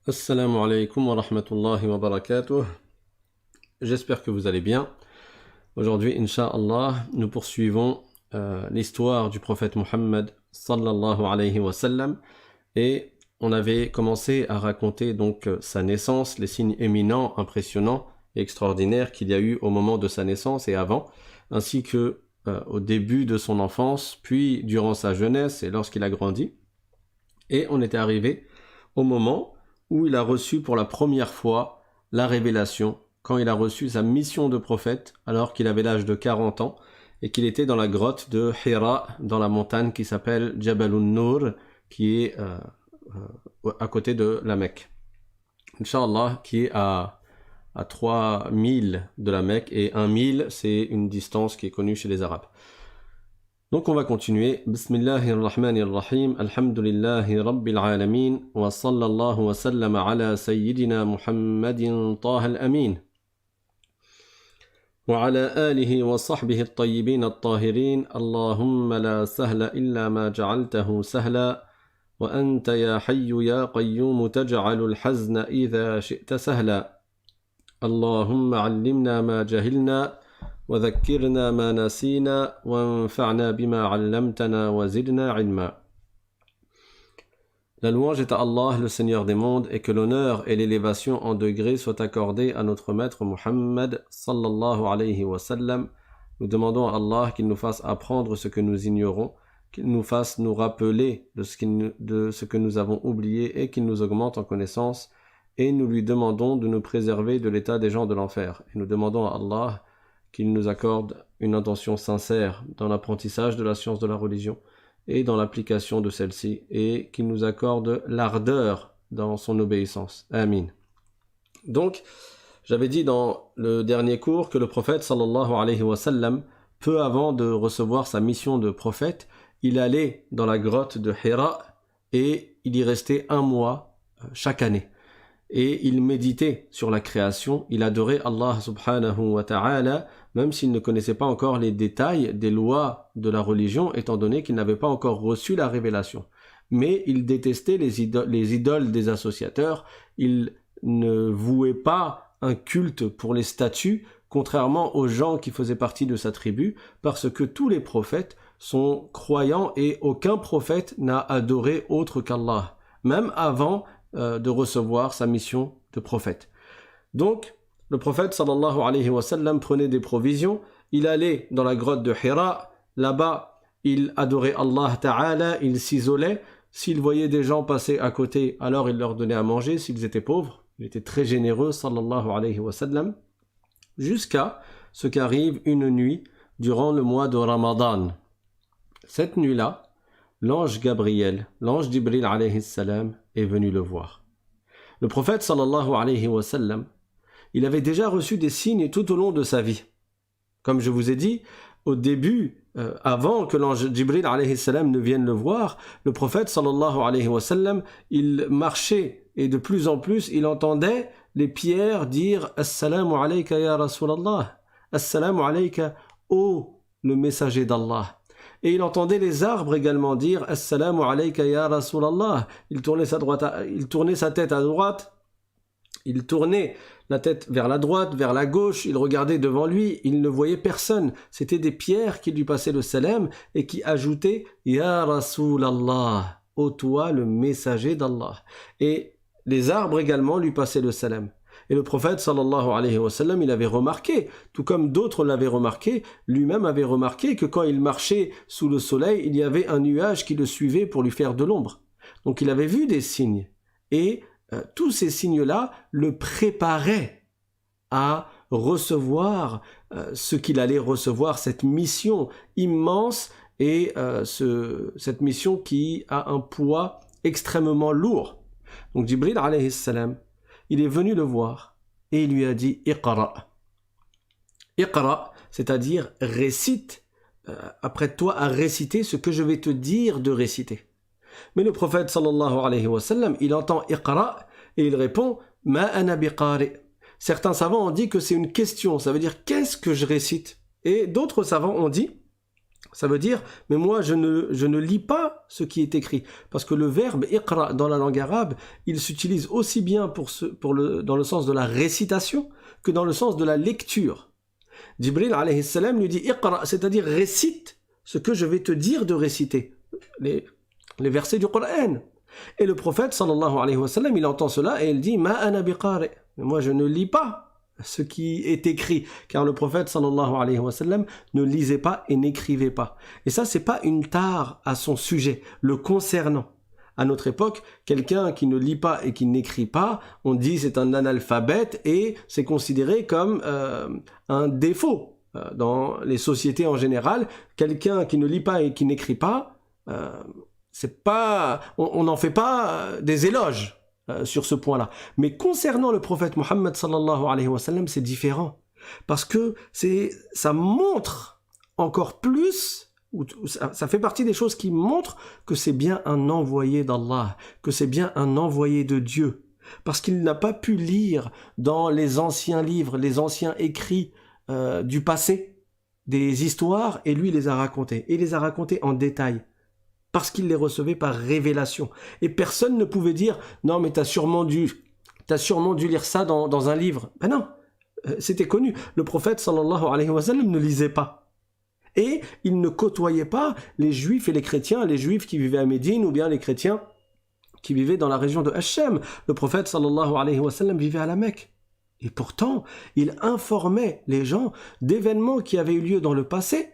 Assalamu alaikum wa rahmatullahi wa barakatuh. J'espère que vous allez bien. Aujourd'hui, Inch'Allah, nous poursuivons l'histoire du prophète Muhammad sallallahu alayhi wa sallam, et on avait commencé à raconter donc sa naissance, les signes éminents, impressionnants et extraordinaires qu'il y a eu au moment de sa naissance et avant, ainsi que au début de son enfance, puis durant sa jeunesse et lorsqu'il a grandi. Et on était arrivé au moment où il a reçu pour la première fois la révélation, quand il a reçu sa mission de prophète, alors qu'il avait l'âge de 40 ans, et qu'il était dans la grotte de Hira, dans la montagne qui s'appelle Jabal Nur, qui est à côté de la Mecque. Inch'Allah, qui est à 3 milles de la Mecque, et 1 mille, c'est une distance qui est connue chez les Arabes. Donc on va continuer. Bismillahirrahmanirrahim. Alhamdulillahi rabbil alamin. Wa sallallahu wa sallam ala sayyidina Muhammadin taha al-amin. Wa ala alihi wa sahbihi at-tayyibin at-tahirin. Allahumma la sahla illa ma ja'altahu sahla. Wa anta ya hayyu ya qayyum taj'alu al-hazna idha shi'ta sahla. Allahumma 'allimna ma jahilna. وذكرنا ما نسينا وانفعنا بما علمتنا وزدنا علما. La louange est à Allah, le Seigneur des mondes, et que l'honneur et l'élévation en degrés soient accordés à notre maître Muhammad sallallahu alayhi wa sallam. Nous demandons à Allah qu'il nous fasse apprendre ce que nous ignorons, qu'il nous fasse nous rappeler de ce que nous avons oublié et qu'il nous augmente en connaissance. Et nous lui demandons de nous préserver de l'état des gens de l'enfer. Et nous demandons à Allah qu'il nous accorde une intention sincère dans l'apprentissage de la science de la religion et dans l'application de celle-ci, et qu'il nous accorde l'ardeur dans son obéissance. Amin. Donc, j'avais dit dans le dernier cours que le prophète sallallahu alayhi wa sallam, peu avant de recevoir sa mission de prophète, il allait dans la grotte de Hira et il y restait 1 mois chaque année. Et il méditait sur la création, il adorait Allah subhanahu wa ta'ala, même s'il ne connaissait pas encore les détails des lois de la religion, étant donné qu'il n'avait pas encore reçu la révélation. Mais il détestait les idoles des associateurs, il ne vouait pas un culte pour les statues, contrairement aux gens qui faisaient partie de sa tribu, parce que tous les prophètes sont croyants et aucun prophète n'a adoré autre qu'Allah, même avant de recevoir sa mission de prophète. Donc, le prophète sallallahu alayhi wa sallam prenait des provisions, il allait dans la grotte de Hira, là-bas, il adorait Allah Ta'ala, il s'isolait, s'il voyait des gens passer à côté, alors il leur donnait à manger, s'ils étaient pauvres, il était très généreux sallallahu alayhi wa sallam, jusqu'à ce qu'arrive une nuit durant le mois de Ramadan. Cette nuit-là, l'ange Gabriel, l'ange Jibril alayhi salam, est venu le voir. Le prophète sallallahu alayhi wa sallam, il avait déjà reçu des signes tout au long de sa vie. Comme je vous ai dit, au début, avant que l'ange Jibril alayhi salam ne vienne le voir, le prophète sallallahu alayhi wa sallam, il marchait et de plus en plus, il entendait les pierres dire « Assalamu alayka ya Rasulallah »« Assalamu alayka, ô le messager d'Allah » Et il entendait les arbres également dire « Assalamu alayka ya Rasulallah » Il tournait sa tête à droite, il tournait la tête vers la droite, vers la gauche, il regardait devant lui, il ne voyait personne. C'était des pierres qui lui passaient le salam et qui ajoutaient « Ya Rasulallah » ô toi le messager d'Allah. Et les arbres également lui passaient le salam. Et le prophète sallallahu alayhi wa sallam, il avait remarqué, tout comme d'autres l'avaient remarqué, lui-même avait remarqué que quand il marchait sous le soleil, il y avait un nuage qui le suivait pour lui faire de l'ombre. Donc il avait vu des signes. Et tous ces signes-là le préparaient à recevoir ce qu'il allait recevoir, cette mission immense et cette mission qui a un poids extrêmement lourd. Donc Jibril alayhi salam, il est venu le voir et il lui a dit « Iqra ». Iqra, c'est-à-dire récite, apprête-toi à réciter ce que je vais te dire de réciter. Mais le prophète sallallahu alayhi wa sallam, il entend « Iqra » et il répond « Ma ana biqari ». Certains savants ont dit que c'est une question, ça veut dire « Qu'est-ce que je récite ?» Et d'autres savants ont dit Ça veut dire, mais moi je ne lis pas ce qui est écrit. Parce que le verbe iqra dans la langue arabe, il s'utilise aussi bien dans le sens de la récitation que dans le sens de la lecture. Jibril alayhi salam lui dit iqra, c'est-à-dire récite ce que je vais te dire de réciter. Les versets du Coran. Et le prophète sallallahu alayhi wa sallam, il entend cela et il dit ma ana biqari. Moi je ne lis pas ce qui est écrit, car le prophète sallallahu alayhi wa sallam ne lisait pas et n'écrivait pas. Et ça, c'est pas une tare à son sujet, le concernant. À notre époque, quelqu'un qui ne lit pas et qui n'écrit pas, on dit c'est un analphabète et c'est considéré comme un défaut. Dans les sociétés en général, quelqu'un qui ne lit pas et qui n'écrit pas, c'est pas, on n'en fait pas des éloges. Sur ce point-là. Mais concernant le prophète Mohammed sallallahu alayhi wa sallam, c'est différent. Parce que ça montre encore plus, ça fait partie des choses qui montrent que c'est bien un envoyé d'Allah, que c'est bien un envoyé de Dieu. Parce qu'il n'a pas pu lire dans les anciens livres, les anciens écrits du passé, des histoires, et lui les a racontées. Et les a racontées en détail. Parce qu'il les recevait par révélation. Et personne ne pouvait dire « Non, mais t'as sûrement dû lire ça dans un livre. » Ben non, c'était connu. Le prophète, sallallahu alayhi wa sallam, ne lisait pas. Et il ne côtoyait pas les juifs et les chrétiens, les juifs qui vivaient à Médine ou bien les chrétiens qui vivaient dans la région de Hachem. Le prophète, sallallahu alayhi wa sallam, vivait à la Mecque. Et pourtant, il informait les gens d'événements qui avaient eu lieu dans le passé,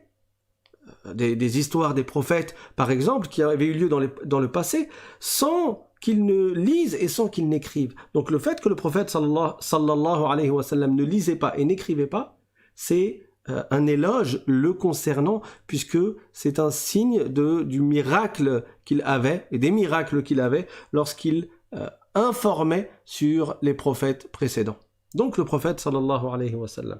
des histoires des prophètes, par exemple, qui avaient eu lieu dans le passé, sans qu'ils ne lisent et sans qu'ils n'écrivent. Donc le fait que le prophète sallallahu alayhi wa sallam ne lisait pas et n'écrivait pas, c'est un éloge le concernant, puisque c'est un signe du miracle qu'il avait, et des miracles qu'il avait, lorsqu'il informait sur les prophètes précédents. Donc le prophète sallallahu alayhi wa sallam,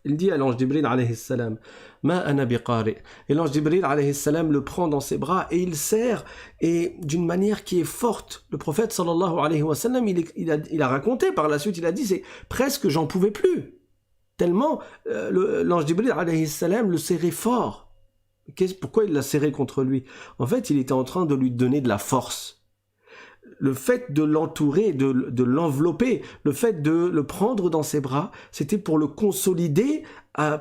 il dit à l'ange Jibril alayhi salam, ma ana biqari. Et l'ange Jibril alayhi salam le prend dans ses bras et il serre, et d'une manière qui est forte. Le prophète sallallahu alayhi wa sallam, il a raconté par la suite, il a dit, c'est presque j'en pouvais plus. Tellement l'ange Jibril alayhi salam le serrait fort. Pourquoi il l'a serré contre lui? En fait, il était en train de lui donner de la force. Le fait de l'entourer, de l'envelopper, le fait de le prendre dans ses bras, c'était pour le consolider,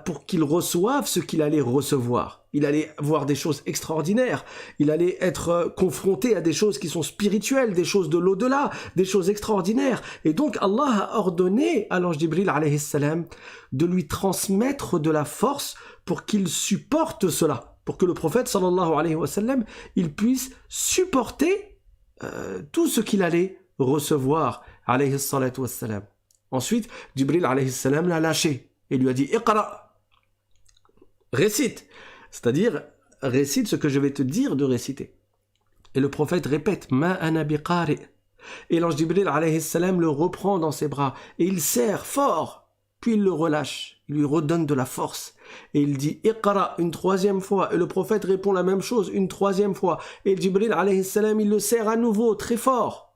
pour qu'il reçoive ce qu'il allait recevoir. Il allait voir des choses extraordinaires, il allait être confronté à des choses qui sont spirituelles, des choses de l'au-delà, des choses extraordinaires. Et donc Allah a ordonné à l'ange Jibril alayhi salam de lui transmettre de la force pour qu'il supporte cela, pour que le prophète sallallahu alayhi wa sallam, il puisse supporter tout ce qu'il allait recevoir, alayhi salatu wassalam. Ensuite, Jibril alayhi salam l'a lâché et lui a dit Iqra, récite, c'est-à-dire récite ce que je vais te dire de réciter. Et le prophète répète Ma ana biqari. Et l'ange Jibril alayhi salam le reprend dans ses bras et il serre fort, puis il le relâche, il lui redonne de la force. Et il dit Iqra une troisième fois. Et le prophète répond la même chose une troisième fois. Et Jibril alayhi salam, il le serre à nouveau très fort.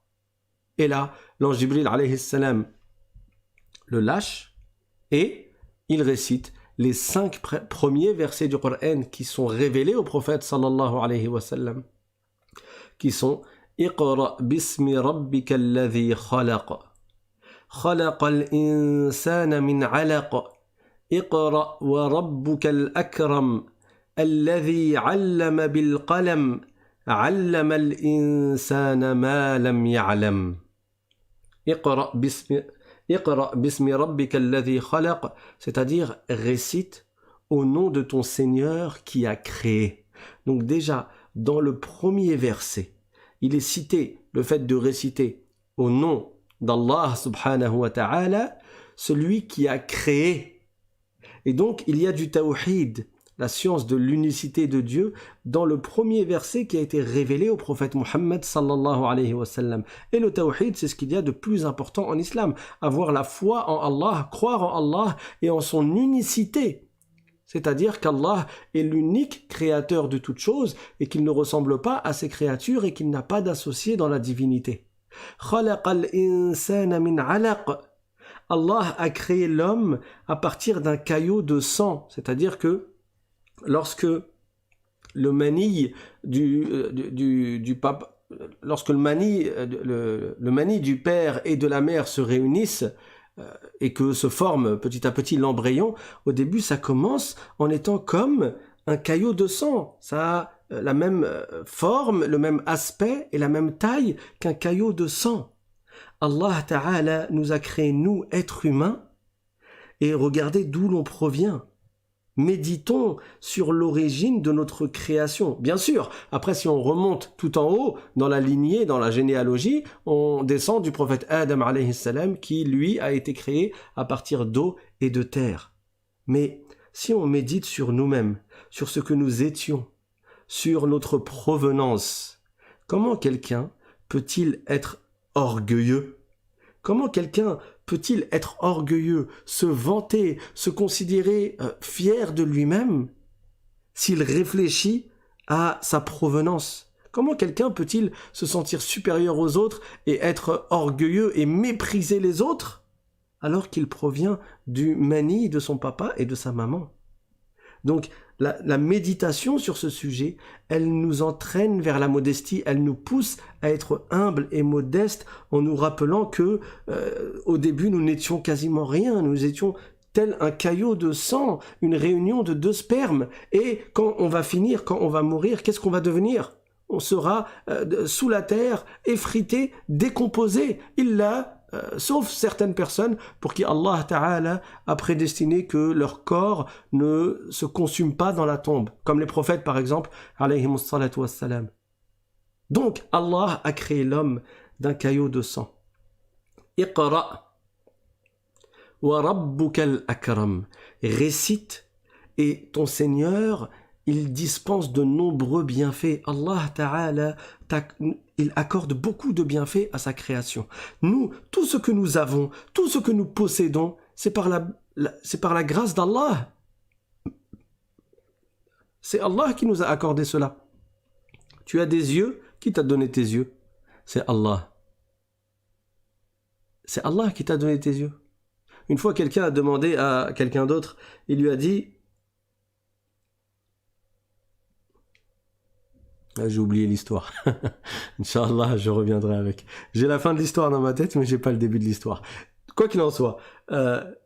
Et là, l'ange Jibril alayhi salam le lâche et il récite les 5 premiers versets du Coran qui sont révélés au prophète sallallahu alayhi wa sallam, qui sont Iqra bismi rabbika alladhi khalaq. خلق الإنسان من علق اقرأ وربك الأكرم الذي علم بالقلم علم الإنسان ما لم يعلم اقرأ باسم ربك الذي خلق, c'est-à-dire récite au nom de ton Seigneur qui a créé. Donc déjà, dans le premier verset, il est cité le fait de réciter au nom d'Allah subhanahu wa ta'ala, celui qui a créé. Et donc, il y a du tawhid, la science de l'unicité de Dieu, dans le premier verset qui a été révélé au prophète Muhammad sallallahu alayhi wa sallam. Et le tawhid, c'est ce qu'il y a de plus important en islam. Avoir la foi en Allah, croire en Allah et en son unicité. C'est-à-dire qu'Allah est l'unique créateur de toutes choses et qu'il ne ressemble pas à ses créatures et qu'il n'a pas d'associé dans la divinité. Allah a créé l'homme à partir d'un caillot de sang, c'est-à-dire que lorsque le mani du pape, lorsque le mani du père et de la mère se réunissent et que se forme petit à petit l'embryon, au début ça commence en étant comme un caillot de sang. Ça a la même forme, le même aspect et la même taille qu'un caillot de sang. Allah Ta'ala nous a créés, nous, êtres humains, et regardez d'où l'on provient. Méditons sur l'origine de notre création. Bien sûr, après si on remonte tout en haut, dans la lignée, dans la généalogie, on descend du prophète Adam alayhi salam, qui lui a été créé à partir d'eau et de terre. Mais si on médite sur nous-mêmes, sur ce que nous étions, sur notre provenance, comment quelqu'un peut-il être orgueilleux? Comment quelqu'un peut-il être orgueilleux, se vanter, se considérer fier de lui-même s'il réfléchit à sa provenance? Comment quelqu'un peut-il se sentir supérieur aux autres et être orgueilleux et mépriser les autres alors qu'il provient du mani de son papa et de sa maman? Donc, la méditation sur ce sujet, elle nous entraîne vers la modestie, elle nous pousse à être humbles et modestes en nous rappelant que au début nous n'étions quasiment rien, nous étions tel un caillot de sang, une réunion de 2 spermes, et quand on va finir, quand on va mourir, qu'est-ce qu'on va devenir? On sera sous la terre, effrité, décomposé, sauf certaines personnes pour qui Allah Ta'ala a prédestiné que leur corps ne se consume pas dans la tombe, comme les prophètes par exemple, alayhimus salatu wassalam. Donc Allah a créé l'homme d'un caillot de sang. Iqra wa rabbukal akram. Récite, et ton Seigneur, il dispense de nombreux bienfaits. Allah Ta'ala, il accorde beaucoup de bienfaits à sa création. Nous, tout ce que nous avons, tout ce que nous possédons, c'est par la grâce d'Allah. C'est Allah qui nous a accordé cela. Tu as des yeux, qui t'a donné tes yeux? C'est Allah. C'est Allah qui t'a donné tes yeux. Une fois, quelqu'un a demandé à quelqu'un d'autre, il lui a dit... J'ai oublié l'histoire. Inch'Allah, je reviendrai avec. J'ai la fin de l'histoire dans ma tête, mais j'ai pas le début de l'histoire. Quoi qu'il en soit.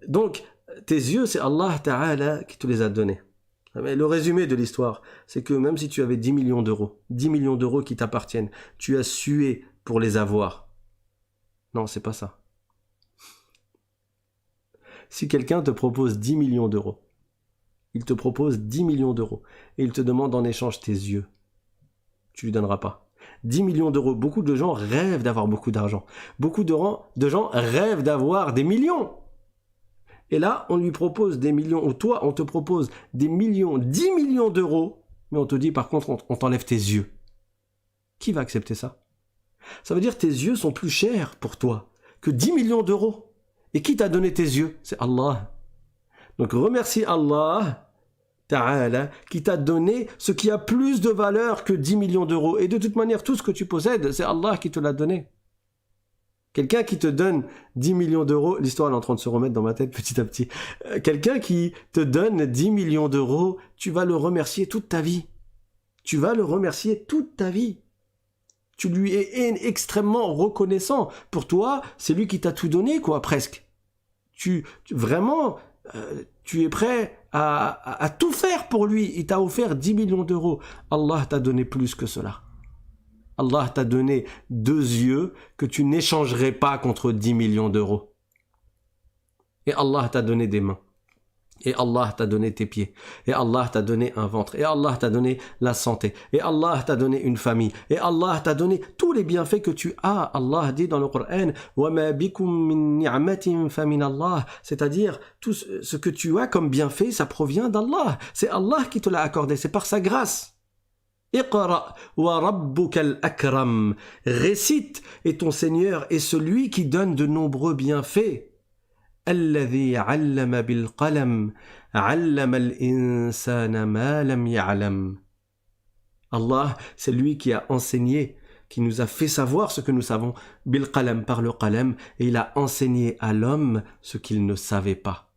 Donc, tes yeux, c'est Allah Ta'ala qui te les a donnés. Mais le résumé de l'histoire, c'est que même si tu avais 10 millions d'euros qui t'appartiennent, tu as sué pour les avoir. Non, c'est pas ça. Si quelqu'un te propose 10 millions d'euros, il te propose 10 millions d'euros, et il te demande en échange tes yeux, tu lui donneras pas. 10 millions d'euros, beaucoup de gens rêvent d'avoir beaucoup d'argent. Beaucoup de gens rêvent d'avoir des millions. Et là, on lui propose des millions, ou toi, on te propose des millions, 10 millions d'euros, mais on te dit par contre, on t'enlève tes yeux. Qui va accepter ça? Ça veut dire que tes yeux sont plus chers pour toi que 10 millions d'euros. Et qui t'a donné tes yeux? C'est Allah. Donc remercie Allah Ta'ala, qui t'a donné ce qui a plus de valeur que 10 millions d'euros. Et de toute manière, tout ce que tu possèdes, c'est Allah qui te l'a donné. Quelqu'un qui te donne 10 millions d'euros, l'histoire est en train de se remettre dans ma tête petit à petit. Quelqu'un qui te donne 10 millions d'euros, tu vas le remercier toute ta vie. Tu vas le remercier toute ta vie. Tu lui es extrêmement reconnaissant. Pour toi, c'est lui qui t'a tout donné, quoi, presque. Vraiment, tu es prêt à tout faire pour lui. Il t'a offert 10 millions d'euros. Allah t'a donné plus que cela. Allah t'a donné 2 yeux que tu n'échangerais pas contre 10 millions d'euros. Et Allah t'a donné des mains. Et Allah t'a donné tes pieds. Et Allah t'a donné un ventre. Et Allah t'a donné la santé. Et Allah t'a donné une famille. Et Allah t'a donné tous les bienfaits que tu as. Allah dit dans le Coran, وَمَا بِكُم مِّن نِعْمَةٍ فَمِنَ اللَّهِ. C'est-à-dire, tout ce que tu as comme bienfait, ça provient d'Allah. C'est Allah qui te l'a accordé. C'est par sa grâce. Iqra wa rabbukal akram. Récite, et ton Seigneur est celui qui donne de nombreux bienfaits. الذي علم بالقلم علم الإنسان ما لم يعلم. Allah, c'est lui qui a enseigné, qui nous a fait savoir ce que nous savons, bil qalam, par le qalam, et il a enseigné à l'homme ce qu'il ne savait pas.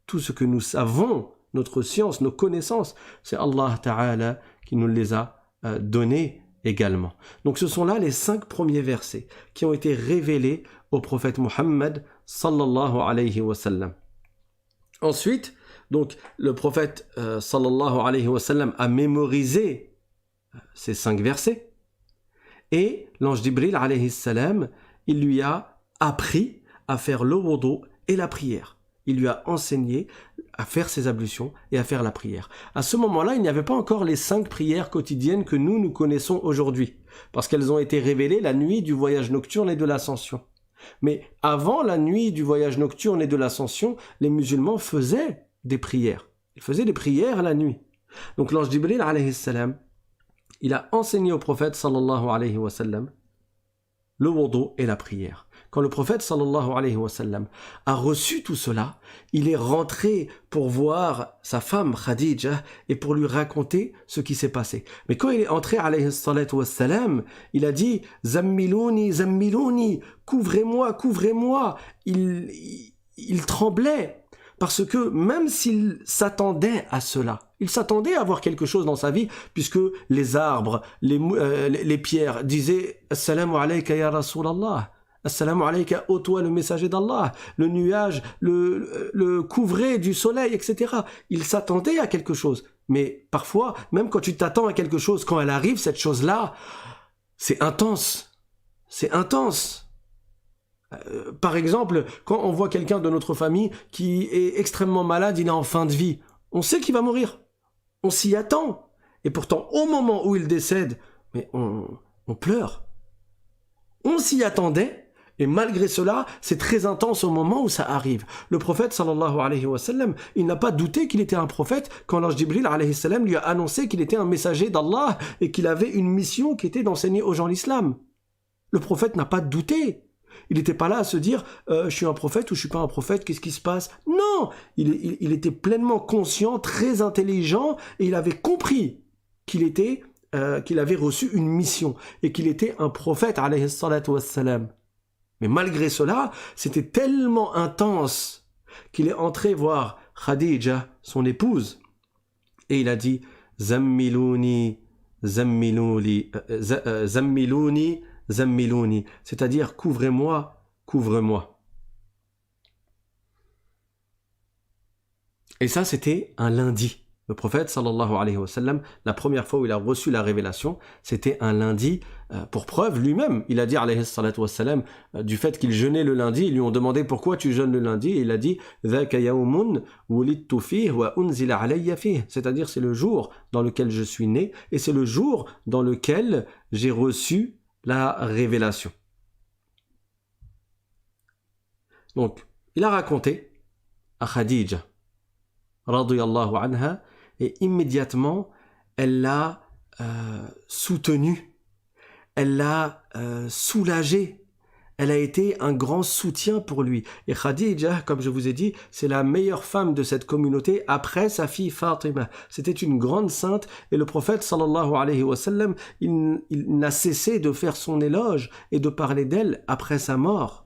Tout ce que nous savons, notre science, nos connaissances, c'est Allah Ta'ala qui nous les a donnés également. Donc ce sont là les 5 premiers versets qui ont été révélés au prophète Muhammad sallallahu alayhi wa sallam. Ensuite, donc le prophète sallallahu alayhi wa sallam a mémorisé ces 5 versets et l'ange Jibril alayhi salam, il lui a appris à faire le wudu et la prière. Il lui a enseigné à faire ses ablutions et à faire la prière. À ce moment-là, il n'y avait pas encore les 5 prières quotidiennes que nous connaissons aujourd'hui, parce qu'elles ont été révélées la nuit du voyage nocturne et de l'ascension. Mais avant la nuit du voyage nocturne et de l'ascension, les musulmans faisaient des prières. Ils faisaient des prières la nuit. Donc l'ange Jibril alayhi salam, il a enseigné au prophète sallallahu alayhi wa sallam le wudu et la prière. Quand le prophète sallallahu alayhi wa sallam a reçu tout cela, il est rentré pour voir sa femme Khadija et pour lui raconter ce qui s'est passé. Mais quand il est entré alayhi salatu wa salam, il a dit « Zammilouni, zammilouni, couvrez-moi, couvrez-moi ». Il tremblait parce que même s'il s'attendait à cela, il s'attendait à avoir quelque chose dans sa vie, puisque les arbres, les pierres disaient « Assalamu alayka ya Rasulallah ». Assalamu alayka, ô toi le messager d'Allah, le nuage, le couvrait du soleil, etc. Il s'attendait à quelque chose. Mais parfois, même quand tu t'attends à quelque chose, quand elle arrive, cette chose-là, c'est intense. C'est intense. Par exemple, quand on voit quelqu'un de notre famille qui est extrêmement malade, il est en fin de vie, on sait qu'il va mourir. On s'y attend. Et pourtant, au moment où il décède, mais on pleure. On s'y attendait. Et malgré cela, c'est très intense au moment où ça arrive. Le prophète sallallahu alayhi wa sallam, il n'a pas douté qu'il était un prophète quand l'ange Jibril alayhi salam lui a annoncé qu'il était un messager d'Allah et qu'il avait une mission qui était d'enseigner aux gens l'islam. Le prophète n'a pas douté. Il n'était pas là à se dire je suis un prophète ou je suis pas un prophète, qu'est-ce qui se passe? Non, il était pleinement conscient, très intelligent et il avait compris qu'il avait reçu une mission et qu'il était un prophète alayhi salatu wa salam. Mais malgré cela, c'était tellement intense qu'il est entré voir Khadija, son épouse, et il a dit « Zammilouni, zammilouni, zammilouni, zammilouni », c'est-à-dire « couvrez-moi, couvre-moi ». Et ça, c'était un lundi. Le prophète, sallallahu alayhi wa sallam, la première fois où il a reçu la révélation, c'était un lundi. Pour preuve, lui-même, il a dit, alayhi salatu wa sallam, du fait qu'il jeûnait le lundi, ils lui ont demandé pourquoi tu jeûnes le lundi, et il a dit, dhaka yawmun wulidtu fihi wa unzila alayya fihi, c'est-à-dire c'est le jour dans lequel je suis né, et c'est le jour dans lequel j'ai reçu la révélation. Donc, il a raconté à Khadija, radiyallahu anha, et immédiatement, elle l'a soutenu, elle l'a soulagé, elle a été un grand soutien pour lui. Et Khadija, comme je vous ai dit, c'est la meilleure femme de cette communauté après sa fille Fatima. C'était une grande sainte et le prophète sallallahu alayhi wa sallam, il n'a cessé de faire son éloge et de parler d'elle après sa mort.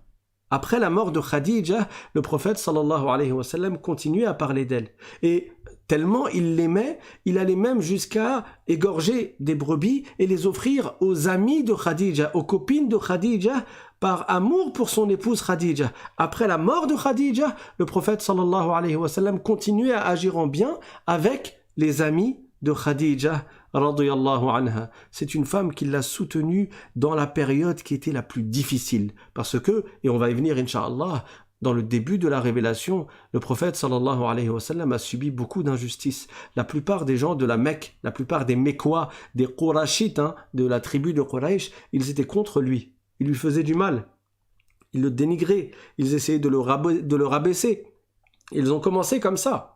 Après la mort de Khadija, le prophète sallallahu alayhi wa sallam continuait à parler d'elle. Et tellement il l'aimait, il allait même jusqu'à égorger des brebis et les offrir aux amis de Khadija, aux copines de Khadija, par amour pour son épouse Khadija. Après la mort de Khadija, le prophète sallallahu alayhi wa sallam continuait à agir en bien avec les amis de Khadija radiyallahu anha. C'est une femme qui l'a soutenue dans la période qui était la plus difficile. Parce que, et on va y venir incha'Allah, dans le début de la révélation, le prophète sallallahu alayhi wa sallam a subi beaucoup d'injustices. La plupart des gens de la Mecque, la plupart des Mécois, des Qurashites, de la tribu de Quraysh, ils étaient contre lui. Ils lui faisaient du mal. Ils le dénigraient. Ils essayaient de le rabaisser. Ils ont commencé comme ça.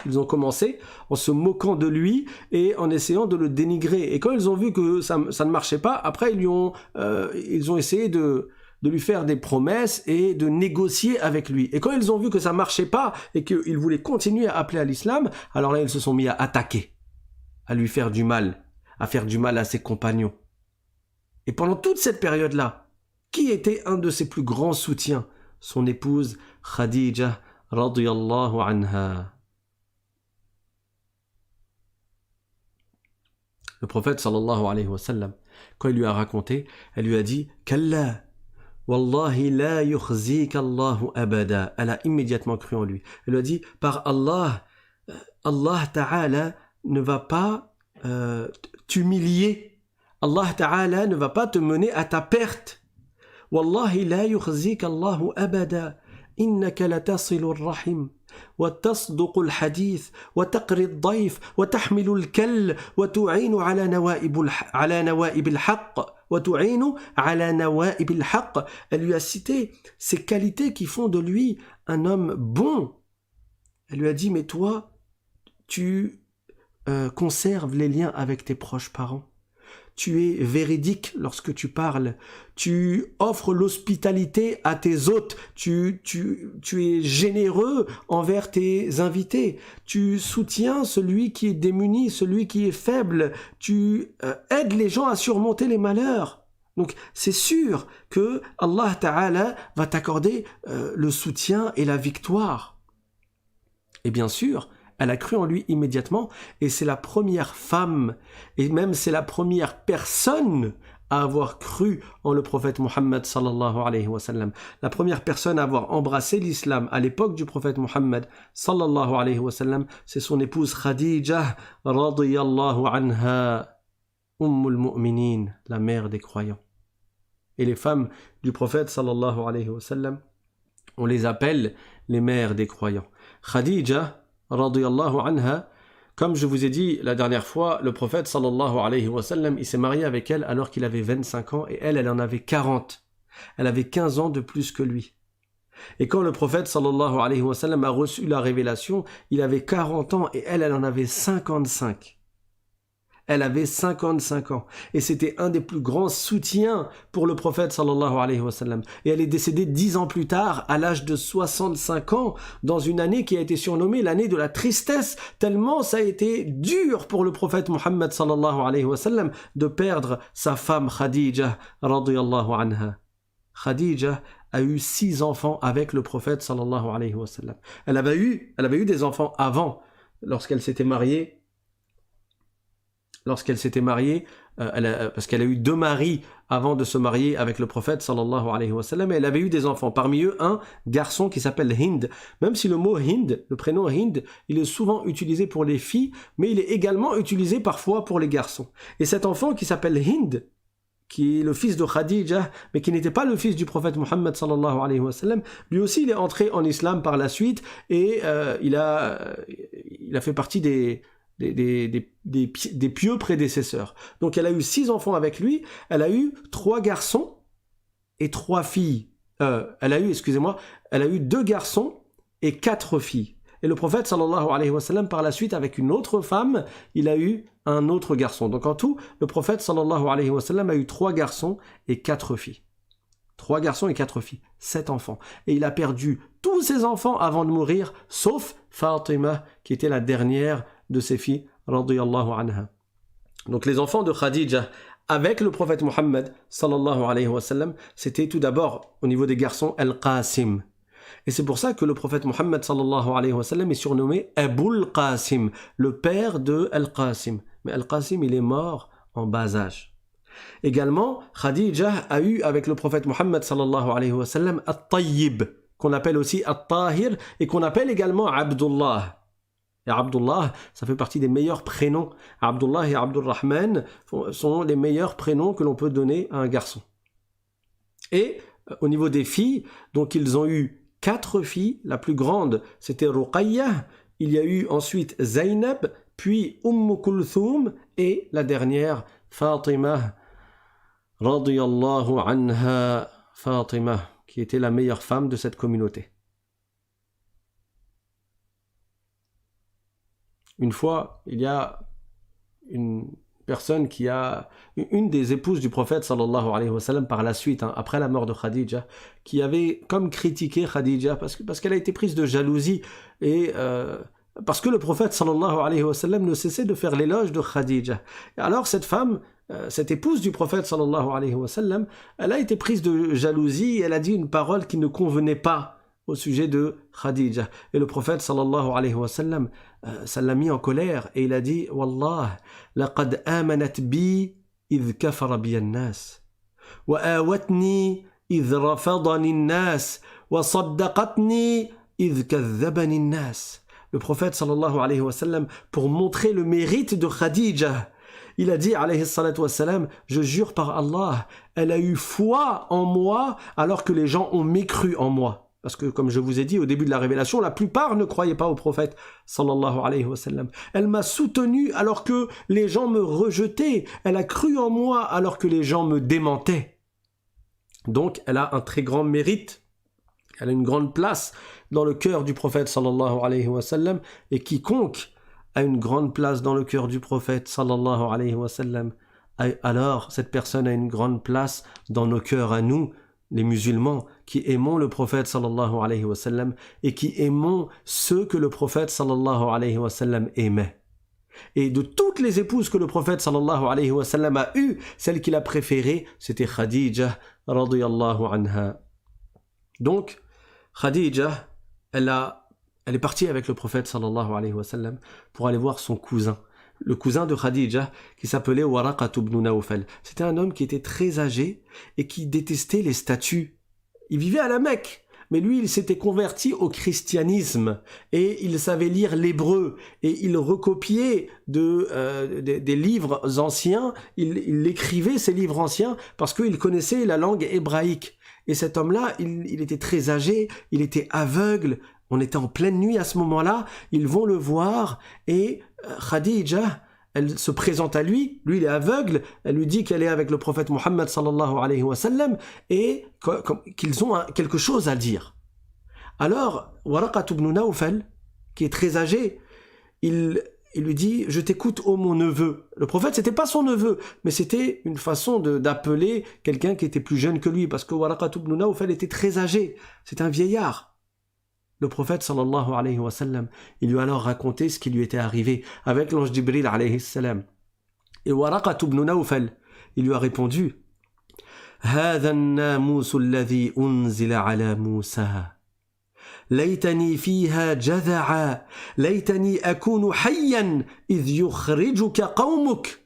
Ils ont commencé en se moquant de lui et en essayant de le dénigrer. Et quand ils ont vu que ça ne marchait pas, après ils ont essayé de lui faire des promesses et de négocier avec lui. Et quand ils ont vu que ça marchait pas et qu'il voulait continuer à appeler à l'islam, alors là ils se sont mis à attaquer, à lui faire du mal, à faire du mal à ses compagnons. Et pendant toute cette période-là, qui était un de ses plus grands soutiens? Son épouse Khadija radiyallahu anha. Le prophète sallallahu alayhi wa sallam, quand il lui a raconté, elle lui a dit « Kalla, wallahi la yukhzika Allahu abada » Elle a immédiatement cru en lui. Elle lui a dit « Par Allah, Allah Ta'ala ne va pas t'humilier. Allah Ta'ala ne va pas te mener à ta perte. Wallahi la yukhzika Allahu abada. إنك لتصل الرحم وتصدق الحديث وتقري الضيف وتحمل الكل وتعين على نوائب الحق وتعين على نوائب الحق. Elle lui a cité ces qualités qui font de lui un homme bon. Elle lui a dit mais toi tu conserves les liens avec tes proches parents. Tu es véridique lorsque tu parles, tu offres l'hospitalité à tes hôtes, tu es généreux envers tes invités, tu soutiens celui qui est démuni, celui qui est faible, tu aides les gens à surmonter les malheurs. Donc c'est sûr que Allah Ta'ala va t'accorder le soutien et la victoire. Et bien sûr, elle a cru en lui immédiatement et c'est la première femme et même c'est la première personne à avoir cru en le prophète Mohammed sallallahu alayhi wa sallam. La première personne à avoir embrassé l'islam à l'époque du prophète Mohammed sallallahu alayhi wa sallam, c'est son épouse Khadija radiyallahu anha, Ummul Mu'minin, la mère des croyants. Et les femmes du prophète sallallahu alayhi wa sallam, on les appelle les mères des croyants. Khadija radiyallahu anha, comme je vous ai dit la dernière fois, le prophète sallallahu alayhi wa sallam, il s'est marié avec elle alors qu'il avait 25 ans et elle en avait 40. Elle avait 15 ans de plus que lui. Et quand le prophète sallallahu alayhi wa sallam a reçu la révélation, il avait 40 ans et elle en avait 55. Elle avait 55 ans. Et c'était un des plus grands soutiens pour le prophète sallallahu alayhi wa sallam. Et elle est décédée 10 ans plus tard, à l'âge de 65 ans, dans une année qui a été surnommée l'année de la tristesse, tellement ça a été dur pour le prophète Mohammed sallallahu alayhi wa sallam de perdre sa femme Khadija radiyallahu anha. Khadija a eu 6 enfants avec le prophète sallallahu alayhi wa sallam. Elle avait eu des enfants avant, lorsqu'elle s'était mariée. Parce qu'elle a eu 2 maris avant de se marier avec le prophète sallallahu alayhi wa sallam, et elle avait eu des enfants. Parmi eux, un garçon qui s'appelle Hind. Même si le mot Hind, le prénom Hind, il est souvent utilisé pour les filles, mais il est également utilisé parfois pour les garçons. Et cet enfant qui s'appelle Hind, qui est le fils de Khadija, mais qui n'était pas le fils du prophète Mohammed sallallahu alayhi wa sallam, lui aussi il est entré en islam par la suite, et il a fait partie des pieux prédécesseurs. Donc elle a eu 6 enfants avec lui, elle a eu 3 garçons et 3 filles. Elle a eu 2 garçons et 4 filles. Et le prophète sallallahu alayhi wa sallam, par la suite, avec une autre femme, il a eu un autre garçon. Donc en tout, le prophète sallallahu alayhi wa sallam a eu 3 garçons et 4 filles. 3 garçons et 4 filles, 7 enfants. Et il a perdu tous ses enfants avant de mourir, sauf Fatima, qui était la dernière de ses filles, radiyallahu anha. Donc les enfants de Khadija avec le prophète Mohammed sallallahu alayhi wa sallam, c'était tout d'abord au niveau des garçons Al-Qasim. Et c'est pour ça que le prophète Mohammed sallallahu alayhi wa sallam est surnommé Abul Qasim, le père de Al-Qasim. Mais Al-Qasim, il est mort en bas âge. Également, Khadija a eu avec le prophète Mohammed sallallahu alayhi wa sallam At-Tayyib, qu'on appelle aussi At-Tahir et qu'on appelle également Abdullah. Et Abdullah, ça fait partie des meilleurs prénoms. Abdullah et Abdurrahman sont les meilleurs prénoms que l'on peut donner à un garçon. Et au niveau des filles, donc ils ont eu 4 filles. La plus grande, c'était Ruqayya. Il y a eu ensuite Zaynab, puis Kulthum et la dernière, Fatima, radiyallahu anha, Fatima, qui était la meilleure femme de cette communauté. Une fois, il y a une personne qui a une des épouses du prophète sallallahu alayhi wa sallam par la suite, après la mort de Khadija, qui avait comme critiqué Khadija parce qu'elle a été prise de jalousie et parce que le prophète sallallahu alayhi wa sallam ne cessait de faire l'éloge de Khadija. Et alors cette femme, cette épouse du prophète sallallahu alayhi wa sallam, elle a été prise de jalousie et elle a dit une parole qui ne convenait pas au sujet de Khadija. Et le prophète sallallahu alayhi wa sallam, ça l'a mis en colère et il a dit Wallah, laqad amanat bi idh kafara bi an-nas wa awatni idh rafadani an-nas wa saddaqatni idh kadhabani an-nas. Le prophète sallallahu alayhi wa sallam, pour montrer le mérite de Khadija, il a dit alayhi salatu wa salam, je jure par Allah, elle a eu foi en moi alors que les gens ont mécru en moi. Parce que, comme je vous ai dit au début de la révélation, la plupart ne croyaient pas au prophète sallallahu alayhi wa sallam. Elle m'a soutenu alors que les gens me rejetaient. Elle a cru en moi alors que les gens me démentaient. Donc, elle a un très grand mérite. Elle a une grande place dans le cœur du prophète sallallahu alayhi wa sallam. Et quiconque a une grande place dans le cœur du prophète sallallahu alayhi wa sallam, alors cette personne a une grande place dans nos cœurs à nous, les musulmans, qui aimons le prophète sallallahu alayhi wa sallam et qui aimons ceux que le prophète sallallahu alayhi wa sallam aimait. Et de toutes les épouses que le prophète sallallahu alayhi wa sallam a eues, celle qu'il a préférée, c'était Khadija radiyallahu anha. Donc, Khadija, elle est partie avec le prophète sallallahu alayhi wa sallam pour aller voir son cousin. Le cousin de Khadija, qui s'appelait Waraqat ibn Nawfal. C'était un homme qui était très âgé et qui détestait les statues. Il vivait à la Mecque, mais lui, il s'était converti au christianisme et il savait lire l'hébreu et il recopiait des livres anciens, il écrivait ces livres anciens parce qu'il connaissait la langue hébraïque. Et cet homme-là, il était très âgé, il était aveugle. On était en pleine nuit à ce moment-là, ils vont le voir et Khadija, elle se présente à lui, il est aveugle, elle lui dit qu'elle est avec le prophète Mohammed sallallahu alayhi wa sallam et qu'ils ont quelque chose à dire. Alors, Waraqat ibn Nawfal, qui est très âgé, il lui dit « Je t'écoute, ô mon neveu ». Le prophète, c'était pas son neveu, mais c'était une façon d'appeler quelqu'un qui était plus jeune que lui, parce que Waraqat ibn Nawfal était très âgé, c'est un vieillard. Le prophète sallallahu alayhi wa sallam, il lui a alors raconté ce qui lui était arrivé avec l'ange Jibril alayhi salam. Et Waraqat ibn Nawfal, il lui a répondu هذا الناموس الذي أنزل على موسى ليتني فيها جذعا ليتني أكون حيا إذ يخرجك قومك.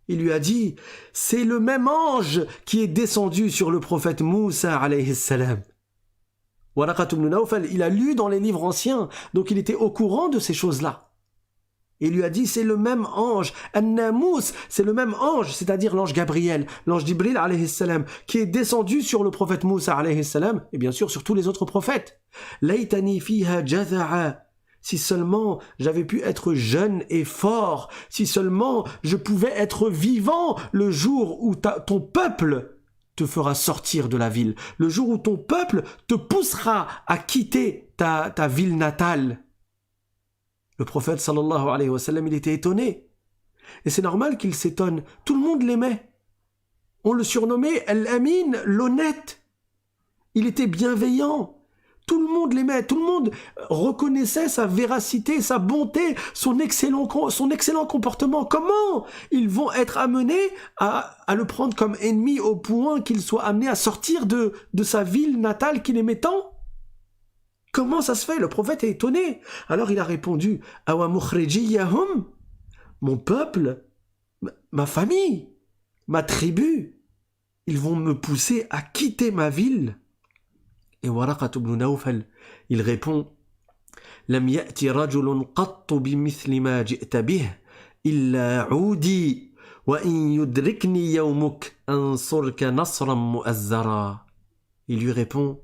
Il lui a dit, c'est le même ange qui est descendu sur le prophète Moussa alayhi salam. Waraqat ibn Nawfal, il a lu dans les livres anciens, donc il était au courant de ces choses-là. Il lui a dit, c'est le même ange, An-Namous, c'est le même ange, c'est-à-dire l'ange Gabriel, l'ange Jibril alayhi salam, qui est descendu sur le prophète Moussa alayhi salam, et bien sûr sur tous les autres prophètes. Laytani fiha jadha'a. Si seulement j'avais pu être jeune et fort, si seulement je pouvais être vivant le jour où ton peuple te fera sortir de la ville, le jour où ton peuple te poussera à quitter ta ville natale. Le prophète sallallahu alayhi wa sallam, il était étonné. Et c'est normal qu'il s'étonne. Tout le monde l'aimait. On le surnommait Al-Amin, l'honnête. Il était bienveillant. Tout le monde l'aimait. Tout le monde reconnaissait sa véracité, sa bonté, son excellent comportement. Comment ils vont être amenés à le prendre comme ennemi au point qu'il soit amené à sortir de sa ville natale qu'il aimait tant? Comment ça se fait? Le prophète est étonné. Alors il a répondu, Awa mukhrijiyahum, mon peuple, ma famille, ma tribu, ils vont me pousser à quitter ma ville. Et Waraqat ibn Nawfal, il répond, Lam ya'ti rajulun qattu bimithli ma ji'ta bih, illa 'udi, wa in yudrikni yawmuk ansurka nasran mu'azzara. Il lui répond,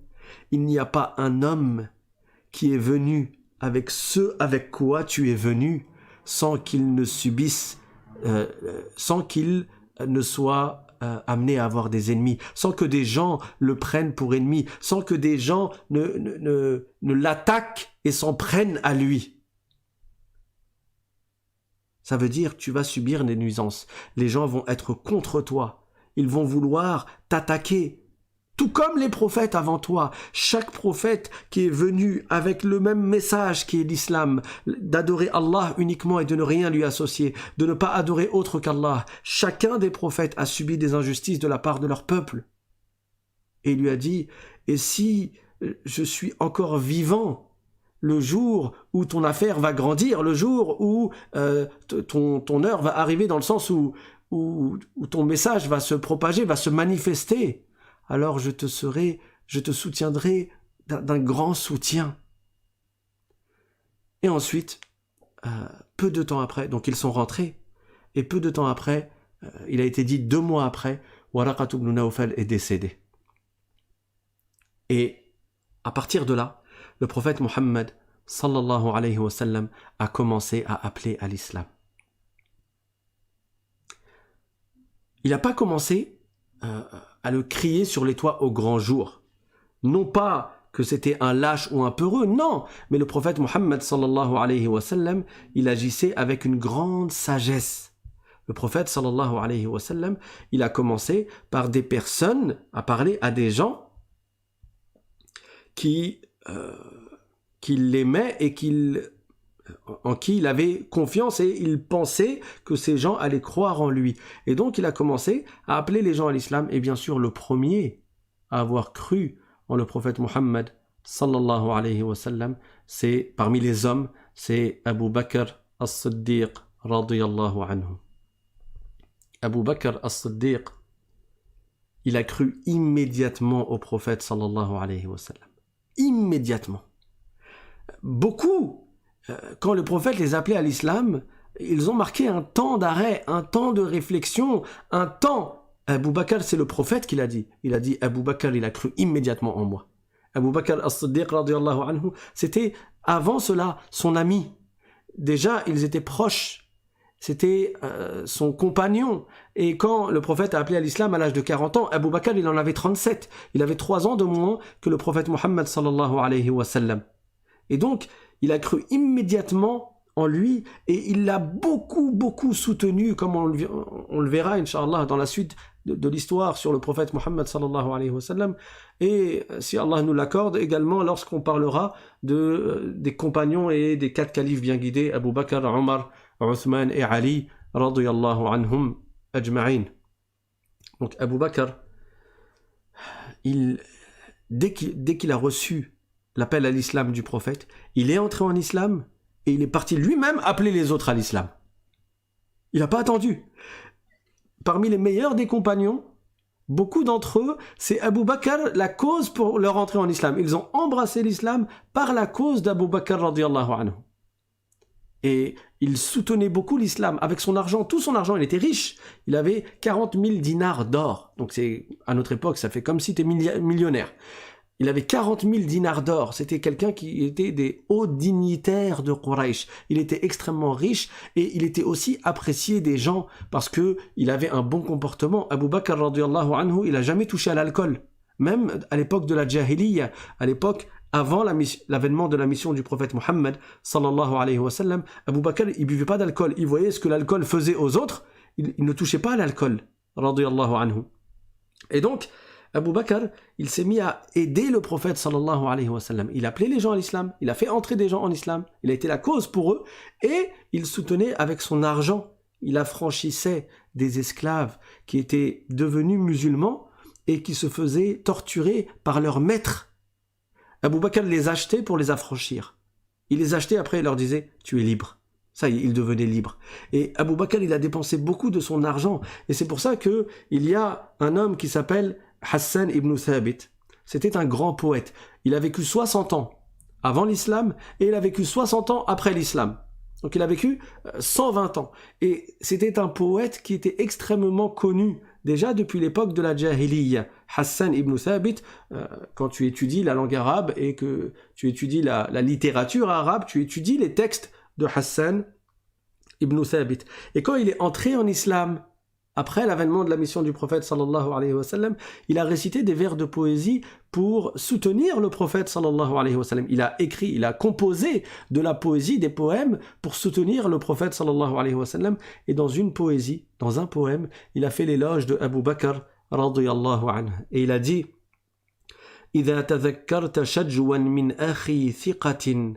il n'y a pas un homme qui est venu avec ce avec quoi tu es venu, sans qu'il ne subisse, sans qu'il ne soit amené à avoir des ennemis, sans que des gens le prennent pour ennemi, sans que des gens ne l'attaquent et s'en prennent à lui. Ça veut dire que tu vas subir des nuisances. Les gens vont être contre toi. Ils vont vouloir t'attaquer. Tout comme les prophètes avant toi, chaque prophète qui est venu avec le même message qui est l'islam, d'adorer Allah uniquement et de ne rien lui associer, de ne pas adorer autre qu'Allah, chacun des prophètes a subi des injustices de la part de leur peuple. Et il lui a dit, et si je suis encore vivant, le jour où ton affaire va grandir, le jour où ton heure va arriver, dans le sens où ton message va se propager, va se manifester, alors je te soutiendrai d'un grand soutien. Et ensuite, peu de temps après, donc ils sont rentrés, et peu de temps après, il a été dit 2 mois après, Waraqat ibn Nawfal est décédé. Et à partir de là, le prophète Mohammed sallallahu alayhi wa sallam a commencé à appeler à l'islam. Il n'a pas commencé à le crier sur les toits au grand jour. Non pas que c'était un lâche ou un peureux, non, mais le prophète Mohammed sallallahu alayhi wa sallam, il agissait avec une grande sagesse. Le prophète sallallahu alayhi wa sallam, il a commencé par des personnes à parler à des gens qui l'aimaient et en qui il avait confiance, et il pensait que ces gens allaient croire en lui. Et donc il a commencé à appeler les gens à l'islam, et bien sûr le premier à avoir cru en le prophète Mohammed sallallahu alayhi wa sallam, c'est parmi les hommes, c'est Abu Bakr as-Siddiq radiyallahu anhu. Abu Bakr as-Siddiq, il a cru immédiatement au prophète sallallahu alayhi wa sallam. Immédiatement. Beaucoup, quand le prophète les appelait à l'islam, ils ont marqué un temps d'arrêt, un temps de réflexion, un temps. Abu Bakr, c'est le prophète qui l'a dit. Il a dit, Abu Bakr, il a cru immédiatement en moi. Abu Bakr as-Siddiq radiyallahu anhu, c'était avant cela son ami. Déjà, ils étaient proches. C'était son compagnon. Et quand le prophète a appelé à l'islam à l'âge de 40 ans, Abu Bakr, il en avait 37. Il avait 3 ans de moins que le prophète Mohammed sallallahu alayhi wa sallam. Et donc, il a cru immédiatement en lui, et il l'a beaucoup soutenu, comme on le verra, Inch'Allah, dans la suite de l'histoire sur le prophète Mohammed sallallahu alayhi wa sallam. Et si Allah nous l'accorde, également lorsqu'on parlera des compagnons et des 4 califes bien guidés, Abu Bakr, Omar, Uthman et Ali, radiyallahu anhum ajma'in. Donc Abu Bakr, dès qu'il a reçu l'appel à l'islam du prophète, il est entré en islam et il est parti lui-même appeler les autres à l'islam. Il n'a pas attendu. Parmi les meilleurs des compagnons, beaucoup d'entre eux, c'est Abu Bakr la cause pour leur entrée en islam. Ils ont embrassé l'islam par la cause d'Abu Bakr radiyallahu anhu. Et il soutenait beaucoup l'islam avec son argent, tout son argent. Il était riche. Il avait 40 000 dinars d'or. Donc à notre époque, ça fait comme si tu étais millionnaire. Il avait 40 000 dinars d'or. C'était quelqu'un qui était des hauts dignitaires de Quraysh. Il était extrêmement riche et il était aussi apprécié des gens parce que il avait un bon comportement. Abu Bakr radiyallahu anhu, il a jamais touché à l'alcool. Même à l'époque de la Jahiliya, à l'époque avant l'avènement de la mission du prophète Mohammed sallallahu alayhi wa sallam, Abu Bakr, il buvait pas d'alcool. Il voyait ce que l'alcool faisait aux autres. Il ne touchait pas à l'alcool. Radiyallahu anhu. Et donc, Abu Bakr, il s'est mis à aider le prophète sallallahu alayhi wa sallam. Il appelait les gens à l'islam, il a fait entrer des gens en islam, il a été la cause pour eux, et il soutenait avec son argent. Il affranchissait des esclaves qui étaient devenus musulmans et qui se faisaient torturer par leur maître. Abu Bakr les achetait pour les affranchir. Il les achetait, après il leur disait « tu es libre ». Ça y est, il devenait libre. Et Abu Bakr, il a dépensé beaucoup de son argent. Et c'est pour ça qu'il y a un homme qui s'appelle Hassan ibn Thabit. C'était un grand poète. Il a vécu 60 ans avant l'islam et il a vécu 60 ans après l'islam. Donc il a vécu 120 ans. Et c'était un poète qui était extrêmement connu déjà depuis l'époque de la Jahiliya. Hassan ibn Thabit, quand tu étudies la langue arabe et que tu étudies la littérature arabe, tu étudies les textes de Hassan ibn Thabit. Et quand il est entré en islam, après l'avènement de la mission du prophète sallallahu alayhi wa sallam, il a récité des vers de poésie pour soutenir le prophète sallallahu alayhi wa sallam. Il a composé de la poésie, des poèmes pour soutenir le prophète sallallahu alayhi wa sallam. Et dans un poème, il a fait l'éloge de Abu Bakr radiyallahu anhu. Et il a dit إذا تذكرت شجوا من أخي ثقة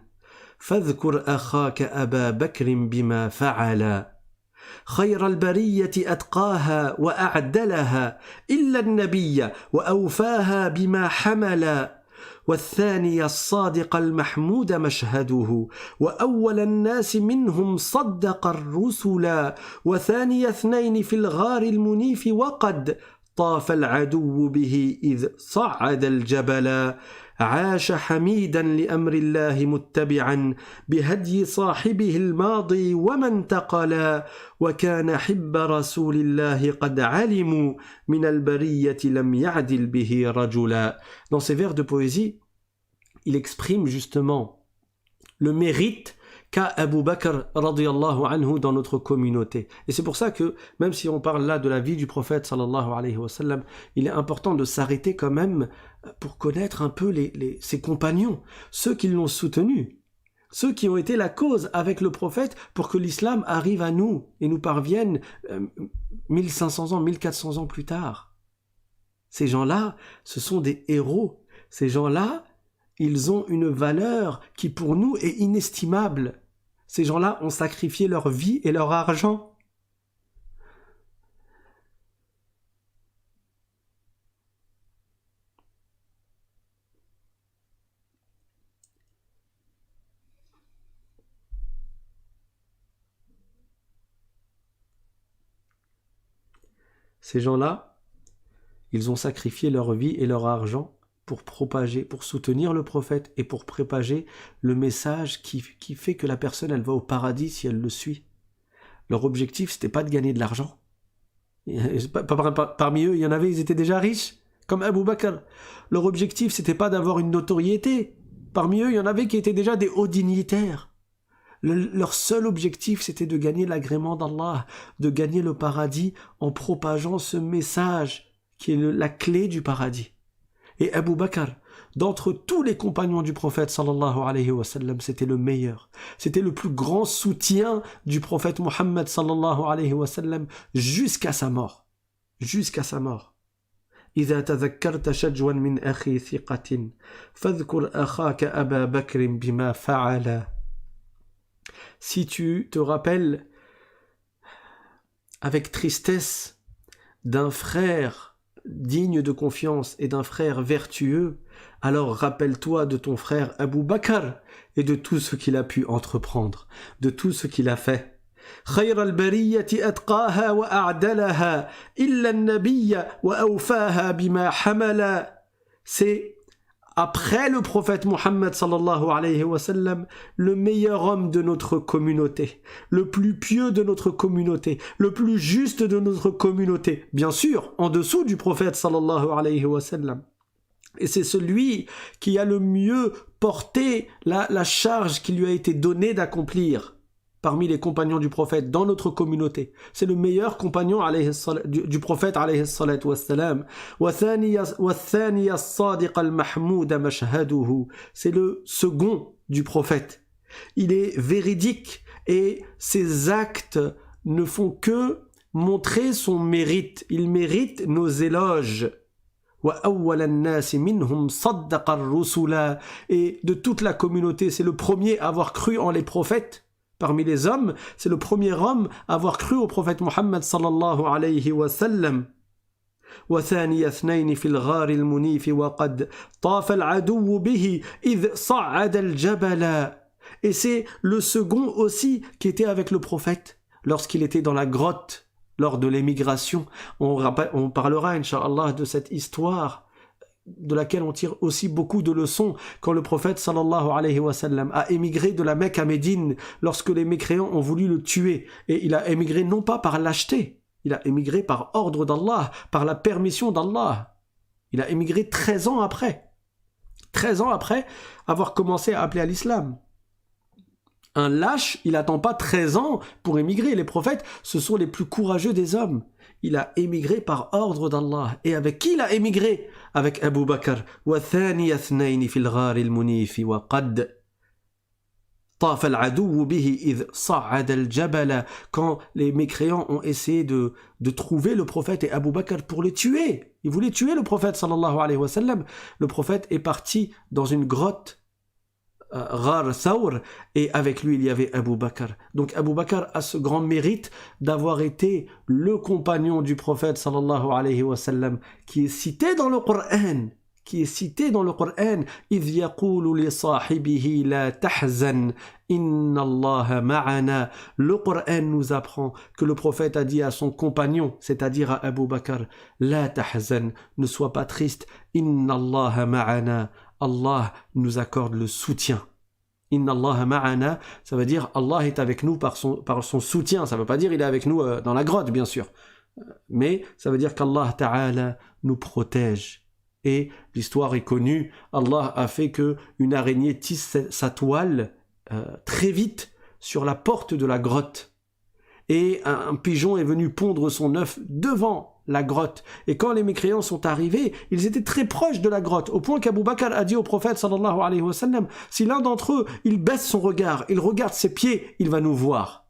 فاذكر أخاك أبا بكر بما فعل خير البرية أتقاها وأعدلها إلا النبي وأوفاها بما حمل والثاني الصادق المحمود مشهده وأول الناس منهم صدق الرسل وثاني اثنين في الغار المنيف وقد طاف العدو به إذ صعد الجبل عاش حميدا لأمر الله متبعا بهدي صاحبه الماضي وما انتقلا وكان حب رسول الله قد علموا من البرية لم يعدل به رجلا. Dans ces vers de poésie, il exprime justement le mérite qu'a Abu Bakr radiyallahu anhu dans notre communauté. Et c'est pour ça que, même si on parle là de la vie du prophète sallallahu alayhi wa sallam, il est important de s'arrêter quand même pour connaître un peu ses compagnons, ceux qui l'ont soutenu, ceux qui ont été la cause avec le prophète pour que l'islam arrive à nous et nous parvienne 1500 ans, 1400 ans plus tard. Ces gens-là, ce sont des héros. Ces gens-là, ils ont une valeur qui pour nous est inestimable. Ces gens-là ont sacrifié leur vie et leur argent. Ces gens-là, ils ont sacrifié leur vie et leur argent pour propager, pour soutenir le prophète et pour propager le message qui fait que la personne, elle va au paradis si elle le suit. Leur objectif, c'était pas de gagner de l'argent. Parmi eux, il y en avait, ils étaient déjà riches, comme Abu Bakr. Leur objectif, c'était pas d'avoir une notoriété. Parmi eux, il y en avait qui étaient déjà des hauts dignitaires. Leur seul objectif, c'était de gagner l'agrément d'Allah, de gagner le paradis en propageant ce message qui est la clé du paradis. Et Abu Bakr, d'entre tous les compagnons du prophète sallallahu alayhi wa sallam, c'était le meilleur. C'était le plus grand soutien du prophète Muhammad sallallahu alayhi wa sallam jusqu'à sa mort. Jusqu'à sa mort. إذا تذكرت شجوا من أخي ثقة فاذكر أخاك أبا بكر بما فعل. Si tu te rappelles avec tristesse d'un frère digne de confiance et d'un frère vertueux, alors rappelle-toi de ton frère Abu Bakr et de tout ce qu'il a pu entreprendre, de tout ce qu'il a fait. خير البرية أتقاها وأعدلها إلا النبي وأوفاها بما حمل. C'est après le prophète Muhammad sallallahu alayhi wa sallam, le meilleur homme de notre communauté, le plus pieux de notre communauté, le plus juste de notre communauté, bien sûr, en dessous du prophète sallallahu alayhi wa sallam. Et c'est celui qui a le mieux porté la charge qui lui a été donnée d'accomplir parmi les compagnons du prophète dans notre communauté. C'est le meilleur compagnon du prophète alayhi salatu wassalam. C'est le second du prophète. Il est véridique et ses actes ne font que montrer son mérite. Il mérite nos éloges. Et de toute la communauté, c'est le premier à avoir cru en les prophètes. Parmi les hommes, c'est le premier homme à avoir cru au prophète Muhammad sallallahu alayhi wa sallam. وثاني اثنين في الغار المنيف وقد طاف العدو به إذ صعد الجبل. Et c'est le second aussi qui était avec le prophète lorsqu'il était dans la grotte lors de l'émigration. On parlera, Inch'Allah, de cette histoire de laquelle on tire aussi beaucoup de leçons quand le prophète sallallahu alayhi wa sallam a émigré de la Mecque à Médine lorsque les mécréants ont voulu le tuer. Et il a émigré non pas par lâcheté, il a émigré par ordre d'Allah, par la permission d'Allah. Il a émigré 13 ans après. 13 ans après avoir commencé à appeler à l'islam. Un lâche, il n'attend pas 13 ans pour émigrer. Les prophètes, ce sont les plus courageux des hommes. Il a émigré par ordre d'Allah. Et avec qui il a émigré? Avec Abu Bakr. وَثَانِيَ اثْنَيْنِ فِي الْغَارِ الْمُنِيفِ وَقَدْ طَافَ الْعَدُوُّ بِهِ إِذْ صَعَّدَ الْجَبَلَ. Quand les mécréants ont essayé de trouver le prophète et Abu Bakr pour le tuer. Ils voulaient tuer le prophète sallallahu alayhi wa sallam. Le prophète est parti dans une grotte Ghar Thawr, et avec lui il y avait Abu Bakr. Donc Abu Bakr a ce grand mérite d'avoir été le compagnon du prophète sallallahu alayhi wa sallam qui est cité dans le Coran, qui est cité dans le Coran. إِذْ يَقُولُ لِصَاحِبِهِ لَا تَحْزَنْ إِنَّ اللَّهَ مَعَنَا. Le Coran nous apprend que le prophète a dit à son compagnon, c'est-à-dire à Abu Bakr, لَا تَحْزَنْ, ne sois pas triste, إِنَّ اللَّهَ مَعَنَا. Allah nous accorde le soutien. Inna Allah ma'ana, ça veut dire Allah est avec nous par son soutien. Ça ne veut pas dire il est avec nous dans la grotte, bien sûr. Mais ça veut dire qu'Allah Ta'ala nous protège. Et l'histoire est connue, Allah a fait qu'une araignée tisse sa toile très vite sur la porte de la grotte. Et un pigeon est venu pondre son œuf devant la grotte. Et quand les mécréants sont arrivés, ils étaient très proches de la grotte, au point qu'Abu Bakr a dit au prophète sallallahu alayhi wa sallam, si l'un d'entre eux, il baisse son regard, il regarde ses pieds, il va nous voir.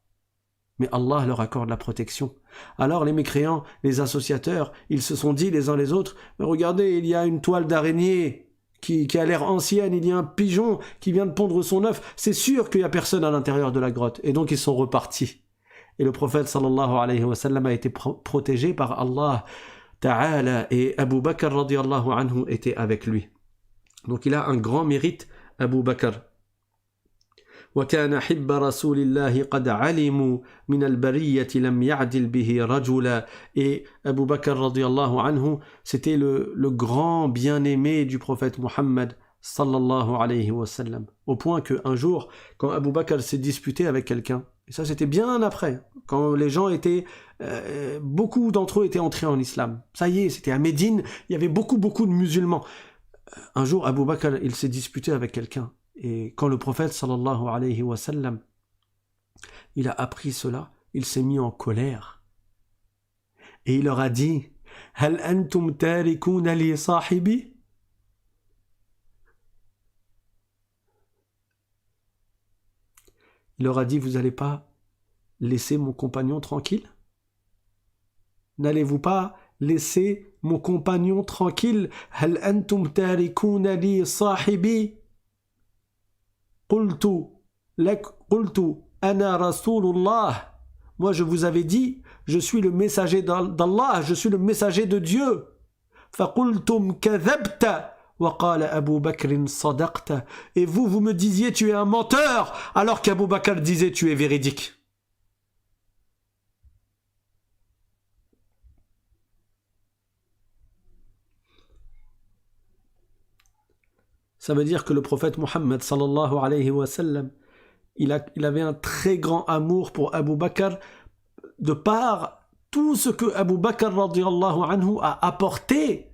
Mais Allah leur accorde la protection. Alors les mécréants, les associateurs, ils se sont dit les uns les autres, mais regardez, il y a une toile d'araignée qui a l'air ancienne, il y a un pigeon qui vient de pondre son œuf, c'est sûr qu'il n'y a personne à l'intérieur de la grotte. Et donc ils sont repartis. Et le prophète sallallahu alayhi wa sallam a été protégé par Allah Ta'ala, et Abu Bakr radiyallahu anhu était avec lui. Donc il a un grand mérite, Abu Bakr. وكان حب رسول الله قد علموا من البرية لم يعدل به رجلا. Et Abu Bakr radiyallahu anhu, c'était le grand bien-aimé du prophète Muhammad sallallahu alayhi wa sallam. Au point qu'un jour, quand Abu Bakr s'est disputé avec quelqu'un, et ça c'était bien après, quand les gens étaient, beaucoup d'entre eux étaient entrés en islam. Ça y est, c'était à Médine, il y avait beaucoup de musulmans. Un jour, Abu Bakr, il s'est disputé avec quelqu'un. Et quand le prophète sallallahu alayhi wa sallam, il a appris cela, il s'est mis en colère. Et il leur a dit, هل أنتم تاركون لي صاحبي? Il leur a dit, vous n'allez pas laisser mon compagnon tranquille? N'allez-vous pas laisser mon compagnon tranquille? هل أنتم تاركون لي صاحبي? قلت أنا رسول الله. Moi je vous avais dit, je suis le messager d'Allah, je suis le messager de Dieu. فقلتم كذبت وقال أبو بكر صدقت. Et vous me disiez tu es un menteur, alors qu'Abu Bakr disait tu es véridique. Ça veut dire que le prophète Muhammad sallallahu alayhi wa sallam, il avait un très grand amour pour Abu Bakr, de par tout ce que Abu Bakr radiyallahu anhu a apporté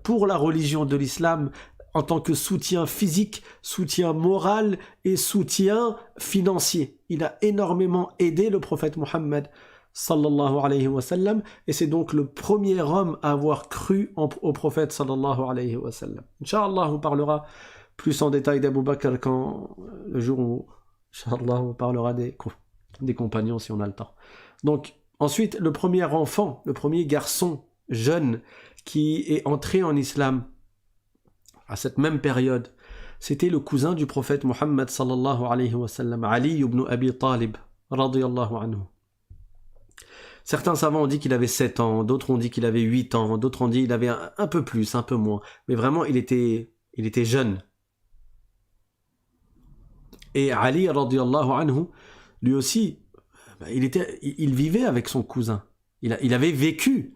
pour la religion de l'islam, en tant que soutien physique, soutien moral et soutien financier. Il a énormément aidé le prophète Muhammad sallallahu alayhi wa sallam, et c'est donc le premier homme à avoir cru au prophète sallallahu alayhi wa sallam. Inch'Allah, on parlera plus en détail d'Abu Bakr quand le jour où, Inch'Allah, on parlera des compagnons si on a le temps. Donc, ensuite, le premier enfant, le premier garçon jeune qui est entré en islam à cette même période, c'était le cousin du prophète Muhammad sallallahu alayhi wa sallam, Ali ibn Abi Talib radiyallahu anhu. Certains savants ont dit qu'il avait 7 ans, d'autres ont dit qu'il avait 8 ans, d'autres ont dit qu'il avait un peu plus, un peu moins. Mais vraiment, il était jeune. Et Ali, radiyallahu anhu, lui aussi, il vivait avec son cousin. Il avait vécu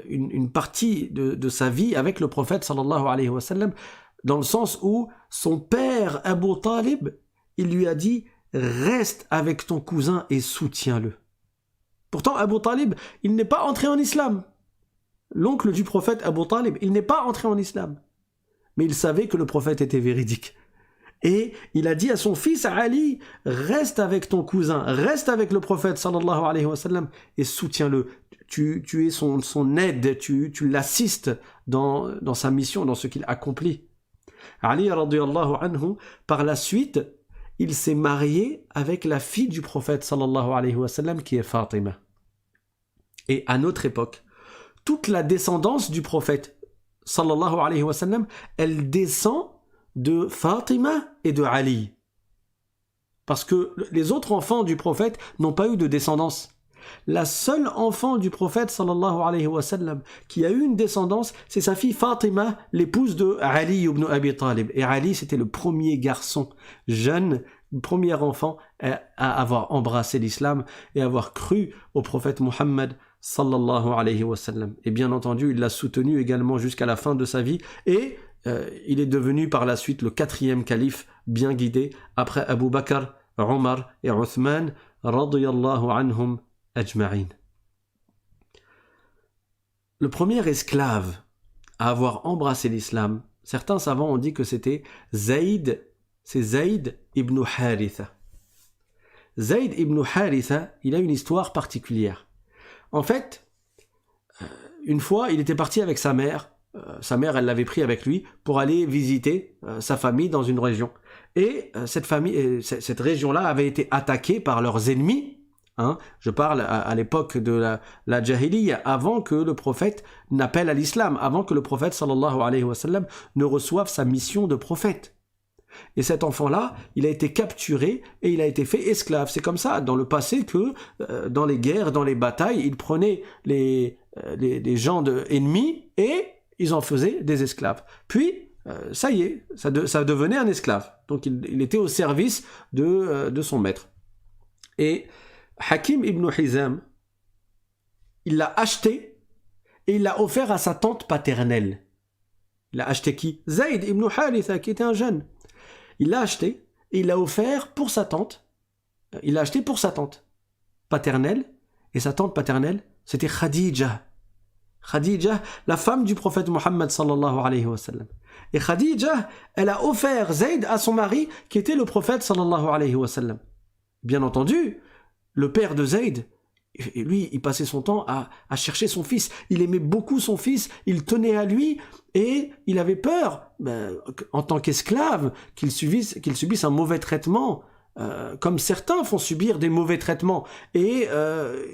une partie de sa vie avec le prophète, sallallahu alayhi wa sallam, dans le sens où son père, Abu Talib, il lui a dit « Reste avec ton cousin et soutiens-le ». Pourtant, Abu Talib, il n'est pas entré en islam. L'oncle du prophète Abu Talib, il n'est pas entré en islam. Mais il savait que le prophète était véridique. Et il a dit à son fils Ali, reste avec ton cousin, reste avec le prophète sallallahu alayhi wa sallam et soutiens-le. Tu es son aide, tu l'assistes dans sa mission, dans ce qu'il accomplit. Ali radiyallahu anhu, par la suite, il s'est marié avec la fille du prophète sallallahu alayhi wa sallam qui est Fatima. Et à notre époque, toute la descendance du prophète sallallahu alayhi wa sallam, elle descend de Fatima et de Ali. Parce que les autres enfants du prophète n'ont pas eu de descendance. La seule enfant du prophète sallallahu alayhi wa sallam qui a eu une descendance, c'est sa fille Fatima, l'épouse de Ali ibn Abi Talib. Et Ali, c'était le premier garçon jeune, le premier enfant à avoir embrassé l'islam et avoir cru au prophète Muhammad sallallahu alayhi wa sallam. Et bien entendu, il l'a soutenu également jusqu'à la fin de sa vie et il est devenu par la suite le 4e calife bien guidé après Abu Bakr, Omar et Uthman radiyallahu anhum ajma'in. Le premier esclave à avoir embrassé l'islam, certains savants ont dit que c'était Zayd ibn Haritha. Zayd ibn Haritha, il a une histoire particulière. En fait, une fois, il était parti avec sa mère. Sa mère, elle l'avait pris avec lui pour aller visiter sa famille dans une région. Et cette région-là avait été attaquée par leurs ennemis. Je parle à l'époque de la Jahiliya, avant que le prophète n'appelle à l'islam, avant que le prophète sallallahu alayhi wa sallam ne reçoive sa mission de prophète. Et cet enfant-là, il a été capturé et il a été fait esclave. C'est comme ça dans le passé que dans les guerres, dans les batailles, ils prenaient les gens ennemis et ils en faisaient des esclaves. Puis, ça y est, ça devenait un esclave. Donc il était au service de son maître. Et Hakim ibn Hizam, il l'a acheté et il l'a offert à sa tante paternelle. Il a acheté qui? Zayd ibn Haritha, qui était un jeune. Il l'a acheté et il l'a offert pour sa tante. Il l'a acheté pour sa tante paternelle. Et sa tante paternelle, c'était Khadija. Khadija, la femme du prophète Muhammad sallallahu alayhi wa sallam. Et Khadija, elle a offert Zayd à son mari qui était le prophète sallallahu alayhi wa sallam. Bien entendu, le père de Zayd, lui, il passait son temps à chercher son fils. Il aimait beaucoup son fils, il tenait à lui et il avait peur, en tant qu'esclave, qu'il subisse un mauvais traitement, comme certains font subir des mauvais traitements. Et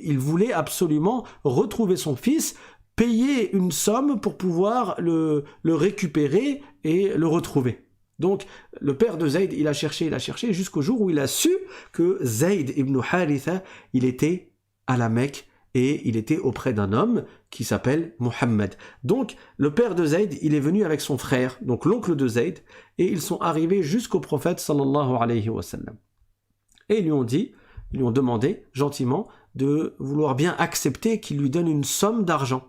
il voulait absolument retrouver son fils, payer une somme pour pouvoir le récupérer et le retrouver. Donc, le père de Zayd, il a cherché jusqu'au jour où il a su que Zayd ibn Haritha, il était à la Mecque et il était auprès d'un homme qui s'appelle Muhammad. Donc, le père de Zayd, il est venu avec son frère, donc l'oncle de Zayd, et ils sont arrivés jusqu'au prophète sallallahu alayhi wa sallam. Et ils lui ont demandé gentiment de vouloir bien accepter qu'il lui donne une somme d'argent.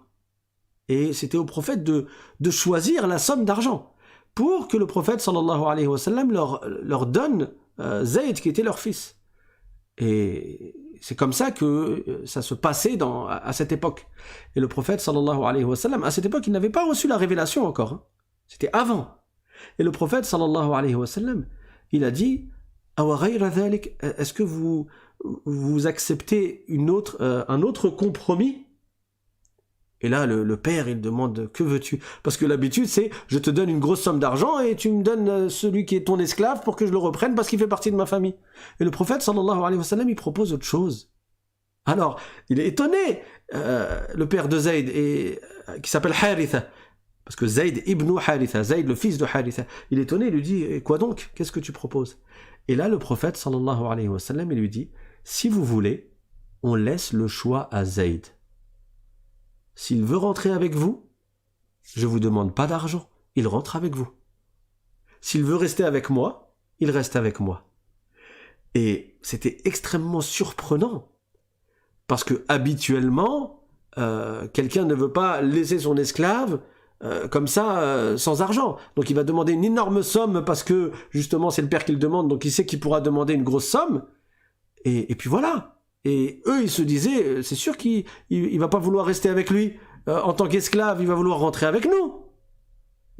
Et c'était au prophète de choisir la somme d'argent pour que le prophète sallallahu alayhi wa sallam leur donne Zayd qui était leur fils. Et c'est comme ça que ça se passait à cette époque. Et le prophète sallallahu alayhi wa sallam, à cette époque, il n'avait pas reçu la révélation encore. C'était avant. Et le prophète sallallahu alayhi wa sallam, il a dit Awa ghayra dhalik, est-ce que vous acceptez un autre compromis? Et là, le père, il demande, que veux-tu? Parce que l'habitude, c'est, je te donne une grosse somme d'argent et tu me donnes celui qui est ton esclave pour que je le reprenne parce qu'il fait partie de ma famille. Et le prophète, sallallahu alayhi wa sallam, il propose autre chose. Alors, il est étonné, le père de Zayd, qui s'appelle Haritha. Parce que Zayd ibn Haritha, Zayd, le fils de Haritha, il est étonné, il lui dit, quoi donc? Qu'est-ce que tu proposes? Et là, le prophète, sallallahu alayhi wa sallam, il lui dit, si vous voulez, on laisse le choix à Zayd. S'il veut rentrer avec vous, je ne vous demande pas d'argent, il rentre avec vous. S'il veut rester avec moi, il reste avec moi. Et c'était extrêmement surprenant, parce que habituellement, quelqu'un ne veut pas laisser son esclave comme ça, sans argent. Donc il va demander une énorme somme, parce que justement c'est le père qui le demande, donc il sait qu'il pourra demander une grosse somme, et puis voilà. Et eux, ils se disaient, c'est sûr qu'il va pas vouloir rester avec lui en tant qu'esclave, il va vouloir rentrer avec nous.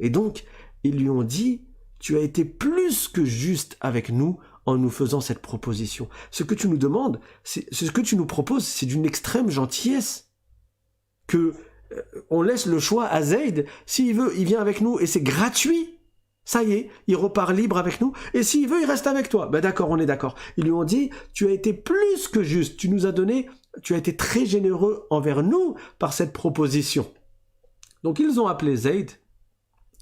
Et donc, ils lui ont dit, tu as été plus que juste avec nous en nous faisant cette proposition. Ce que tu nous demandes, ce que tu nous proposes, c'est d'une extrême gentillesse. Que on laisse le choix à Zayd, s'il veut, il vient avec nous et c'est gratuit. Ça y est, il repart libre avec nous, et s'il veut, il reste avec toi. Ben d'accord, on est d'accord. Ils lui ont dit, tu as été plus que juste, tu nous as donné, tu as été très généreux envers nous par cette proposition. Donc ils ont appelé Zayd,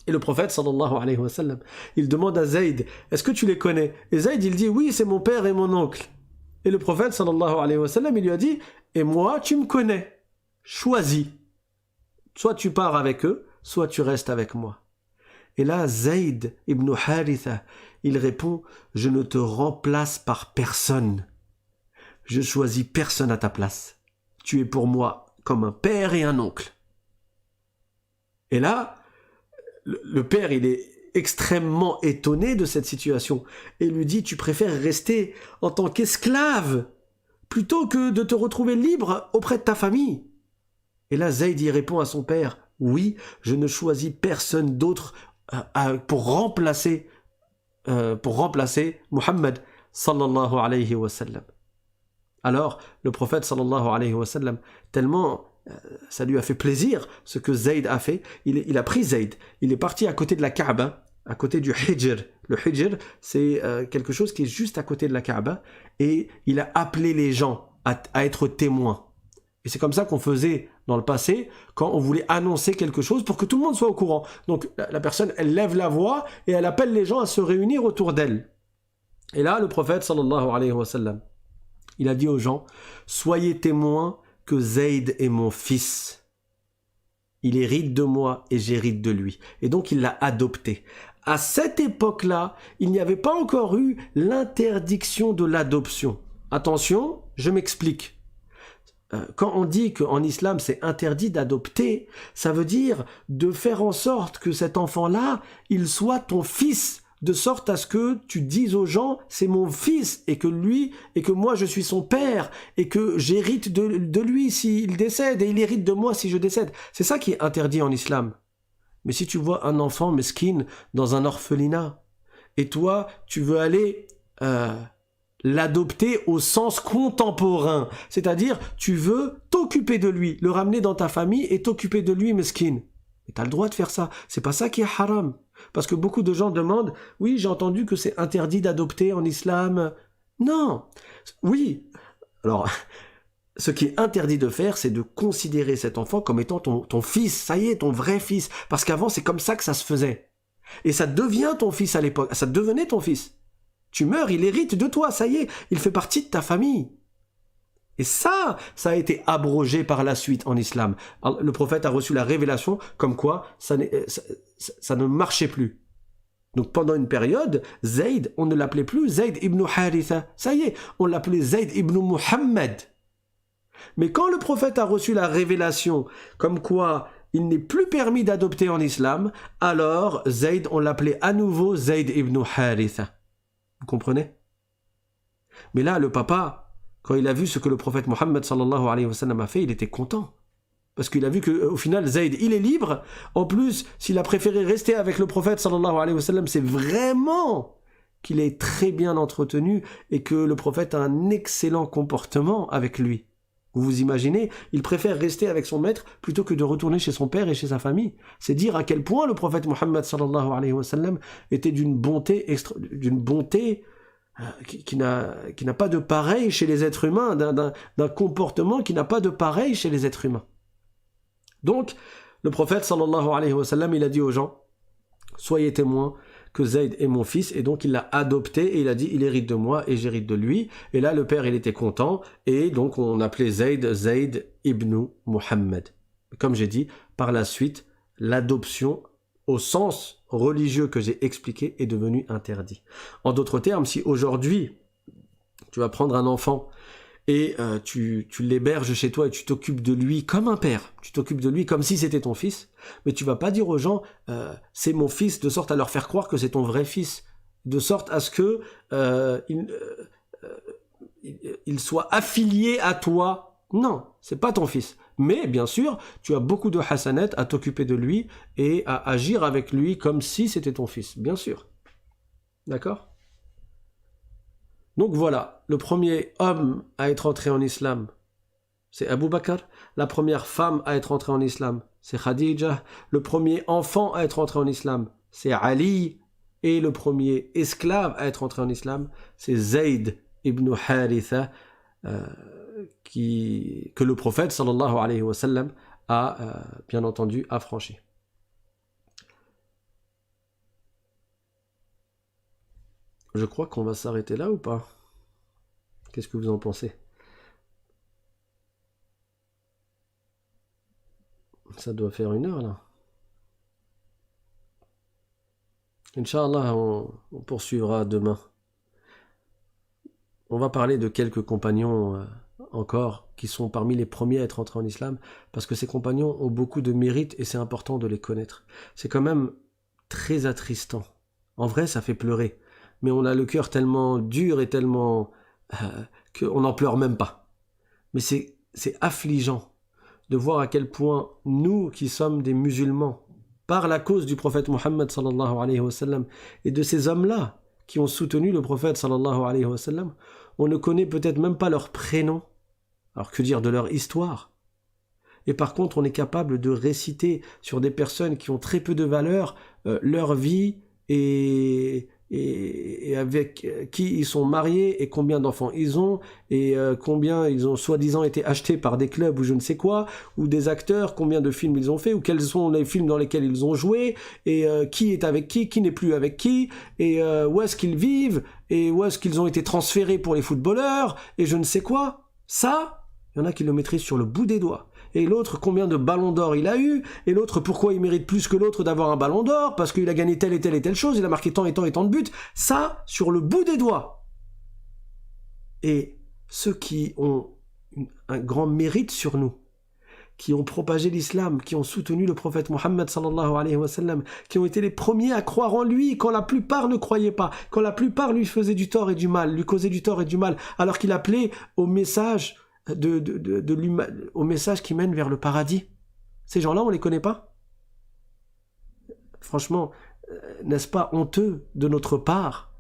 et le prophète sallallahu alayhi wa sallam, il demande à Zayd, est-ce que tu les connais? Et Zayd, il dit, oui, c'est mon père et mon oncle. Et le prophète sallallahu alayhi wa sallam, il lui a dit, et moi, tu me connais, choisis. Soit tu pars avec eux, soit tu restes avec moi. Et là, Zayd ibn Haritha, il répond, je ne te remplace par personne. Je choisis personne à ta place. Tu es pour moi comme un père et un oncle. Et là, le père, il est extrêmement étonné de cette situation et lui dit, tu préfères rester en tant qu'esclave plutôt que de te retrouver libre auprès de ta famille. Et là, Zayd y répond à son père, oui, je ne choisis personne d'autre pour remplacer Muhammad sallallahu alayhi wa sallam. Alors, le prophète sallallahu alayhi wa sallam, tellement ça lui a fait plaisir ce que Zayd a fait, il a pris Zayd, il est parti à côté de la Kaaba, à côté du Hijr. Le Hijr, c'est quelque chose qui est juste à côté de la Kaaba, et il a appelé les gens à être témoins. Et c'est comme ça qu'on faisait dans le passé, quand on voulait annoncer quelque chose pour que tout le monde soit au courant. Donc la personne, elle lève la voix et elle appelle les gens à se réunir autour d'elle. Et là, le prophète sallallahu alayhi wa sallam, il a dit aux gens, soyez témoins que Zayd est mon fils. Il hérite de moi et j'hérite de lui. Et donc il l'a adopté. À cette époque-là, il n'y avait pas encore eu l'interdiction de l'adoption. Attention, je m'explique. Quand on dit qu'en islam c'est interdit d'adopter, ça veut dire de faire en sorte que cet enfant-là, il soit ton fils, de sorte à ce que tu dises aux gens, c'est mon fils, et que moi je suis son père, et que j'hérite de lui s'il décède, et il hérite de moi si je décède. C'est ça qui est interdit en islam. Mais si tu vois un enfant mesquine dans un orphelinat, et toi tu veux aller l'adopter au sens contemporain, c'est-à-dire tu veux t'occuper de lui, le ramener dans ta famille et t'occuper de lui mesquine. Et tu as le droit de faire ça, c'est pas ça qui est haram. Parce que beaucoup de gens demandent, oui, j'ai entendu que c'est interdit d'adopter en islam. Non, oui. Alors, ce qui est interdit de faire, c'est de considérer cet enfant comme étant ton fils, ça y est, ton vrai fils. Parce qu'avant, c'est comme ça que ça se faisait. Et ça devient ton fils à l'époque, ça devenait ton fils. Tu meurs, il hérite de toi, ça y est, il fait partie de ta famille. Et ça a été abrogé par la suite en islam. Le prophète a reçu la révélation comme quoi ça ne marchait plus. Donc pendant une période, Zayd, on ne l'appelait plus Zayd ibn Haritha. Ça y est, on l'appelait Zayd ibn Muhammad. Mais quand le prophète a reçu la révélation comme quoi il n'est plus permis d'adopter en islam, alors Zayd, on l'appelait à nouveau Zayd ibn Haritha. Vous comprenez? Mais là, le papa, quand il a vu ce que le prophète Mohammed sallallahu alayhi wa sallam a fait, il était content. Parce qu'il a vu qu'au final, Zayd, il est libre. En plus, s'il a préféré rester avec le prophète sallallahu alayhi wa sallam, c'est vraiment qu'il est très bien entretenu et que le prophète a un excellent comportement avec lui. Vous vous imaginez, il préfère rester avec son maître plutôt que de retourner chez son père et chez sa famille. C'est dire à quel point le prophète Mohammed sallallahu alayhi wa sallam était d'une bonté qui n'a pas de pareil chez les êtres humains, d'un comportement qui n'a pas de pareil chez les êtres humains. Donc, le prophète sallallahu alayhi wa sallam, il a dit aux gens, soyez témoins que Zayd est mon fils, et donc il l'a adopté, et il a dit, il hérite de moi, et j'hérite de lui. Et là, le père, il était content, et donc on appelait Zayd ibn Muhammad. Comme j'ai dit, par la suite, l'adoption, au sens religieux que j'ai expliqué, est devenue interdit. En d'autres termes, si aujourd'hui, tu vas prendre un enfant, et tu l'héberges chez toi et tu t'occupes de lui comme un père, tu t'occupes de lui comme si c'était ton fils, mais tu vas pas dire aux gens c'est mon fils, de sorte à leur faire croire que c'est ton vrai fils, de sorte à ce que il soit affilié à toi. Non, c'est pas ton fils. Mais bien sûr, tu as beaucoup de hasanat à t'occuper de lui et à agir avec lui comme si c'était ton fils, bien sûr. D'accord ? Donc voilà, le premier homme à être entré en islam, c'est Abu Bakr. La première femme à être entrée en islam, c'est Khadija. Le premier enfant à être entré en islam, c'est Ali. Et le premier esclave à être entré en islam, c'est Zayd ibn Haritha, que le prophète sallallahu alayhi wa sallam a bien entendu affranchi. Je crois qu'on va s'arrêter là ou pas ? Qu'est-ce que vous en pensez? Ça doit faire 1 heure là. Inch'Allah, on poursuivra demain. On va parler de quelques compagnons encore qui sont parmi les premiers à être entrés en islam, parce que ces compagnons ont beaucoup de mérite et c'est important de les connaître. C'est quand même très attristant. En vrai, ça fait pleurer. Mais on a le cœur tellement dur et tellement qu'on n'en pleure même pas. Mais c'est affligeant de voir à quel point nous qui sommes des musulmans, par la cause du prophète Mohammed sallallahu alayhi wa sallam et de ces hommes-là qui ont soutenu le prophète sallallahu alayhi wa sallam, on ne connaît peut-être même pas leur prénom, alors que dire de leur histoire. Et par contre, on est capable de réciter sur des personnes qui ont très peu de valeur leur vie et avec qui ils sont mariés et combien d'enfants ils ont et combien ils ont soi-disant été achetés par des clubs ou je ne sais quoi, ou des acteurs, combien de films ils ont fait ou quels sont les films dans lesquels ils ont joué et qui est avec qui n'est plus avec qui et où est-ce qu'ils vivent et où est-ce qu'ils ont été transférés pour les footballeurs et je ne sais quoi. Ça, il y en a qui le maîtrisent sur le bout des doigts. Et l'autre, combien de ballons d'or il a eu, et l'autre, pourquoi il mérite plus que l'autre d'avoir un ballon d'or, parce qu'il a gagné telle et telle et telle chose, il a marqué tant et tant et tant de buts, ça, sur le bout des doigts. Et ceux qui ont un grand mérite sur nous, qui ont propagé l'islam, qui ont soutenu le prophète Mohammed sallallahu alayhi wa sallam, qui ont été les premiers à croire en lui quand la plupart ne croyaient pas, quand la plupart lui faisaient du tort et du mal, lui causaient du tort et du mal, alors qu'il appelait au message au message qui mène vers le paradis. Ces gens-là, on les connaît pas. Franchement, n'est-ce pas honteux de notre part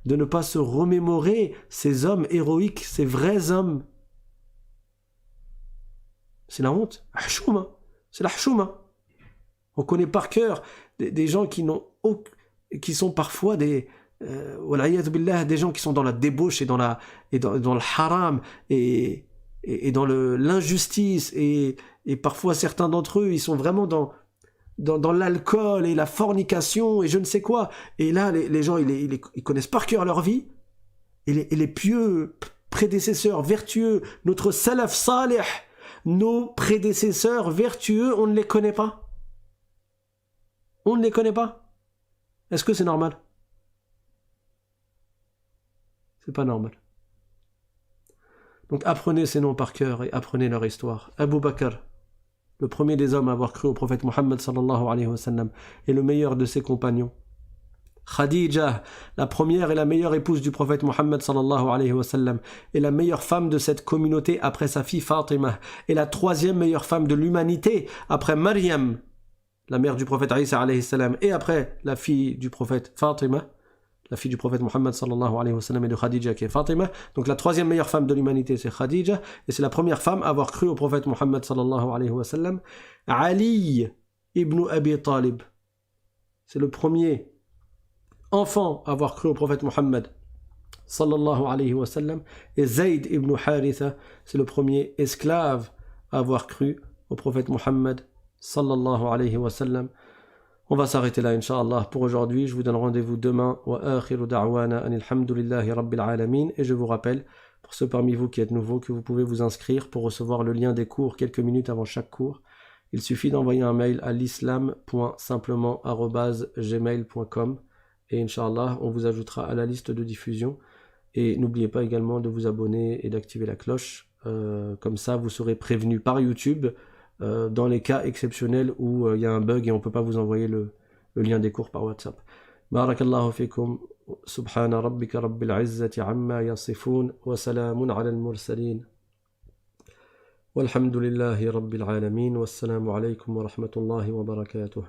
de ne pas se remémorer ces hommes héroïques, ces vrais hommes? C'est la honte. C'est la chouma. On connaît par cœur des gens qui sont parfois des gens qui sont dans la débauche et dans le haram et dans l'injustice et parfois certains d'entre eux ils sont vraiment dans l'alcool et la fornication et je ne sais quoi et là les gens ils connaissent par cœur leur vie et les pieux prédécesseurs vertueux, notre salaf salih, nos prédécesseurs vertueux, on ne les connaît pas. On ne les connaît pas. Est-ce que c'est normal? C'est pas normal. Donc apprenez ces noms par cœur et apprenez leur histoire. Abu Bakr, le premier des hommes à avoir cru au prophète Mohammed sallallahu alayhi wa sallam, et le meilleur de ses compagnons. Khadija, la première et la meilleure épouse du prophète Mohammed sallallahu alayhi wa sallam, et la meilleure femme de cette communauté après sa fille Fatima, et la troisième meilleure femme de l'humanité après Maryam, la mère du prophète Isa alayhi salam, et après la fille du prophète Fatima, la fille du prophète Mohammed sallallahu alayhi wa sallam et de Khadija qui est Fatima. Donc la troisième meilleure femme de l'humanité c'est Khadija et c'est la première femme à avoir cru au prophète Mohammed sallallahu alayhi wa sallam. Ali ibn Abi Talib, c'est le premier enfant à avoir cru au prophète Mohammed sallallahu alayhi wa sallam, et Zayd ibn Haritha, c'est le premier esclave à avoir cru au prophète Mohammed sallallahu alayhi wa sallam. On va s'arrêter là, Inch'Allah, pour aujourd'hui. Je vous donne rendez-vous demain. Wa akhiru da'wana anil hamdulillahi rabbil alamin. Et je vous rappelle, pour ceux parmi vous qui êtes nouveaux, que vous pouvez vous inscrire pour recevoir le lien des cours quelques minutes avant chaque cours. Il suffit d'envoyer un mail à l'islam.simplement@gmail.com et Inch'Allah, on vous ajoutera à la liste de diffusion. Et n'oubliez pas également de vous abonner et d'activer la cloche. Comme ça, vous serez prévenu par YouTube dans les cas exceptionnels où il y a un bug et on ne peut pas vous envoyer le lien des cours par WhatsApp. Barakallahu fikum, subhana rabbika rabbil izzati amma yasifun, wa salamun ala al-mursalin, walhamdulillahi rabbil alamin, wassalamu alaykum wa rahmatullahi wa barakatuh.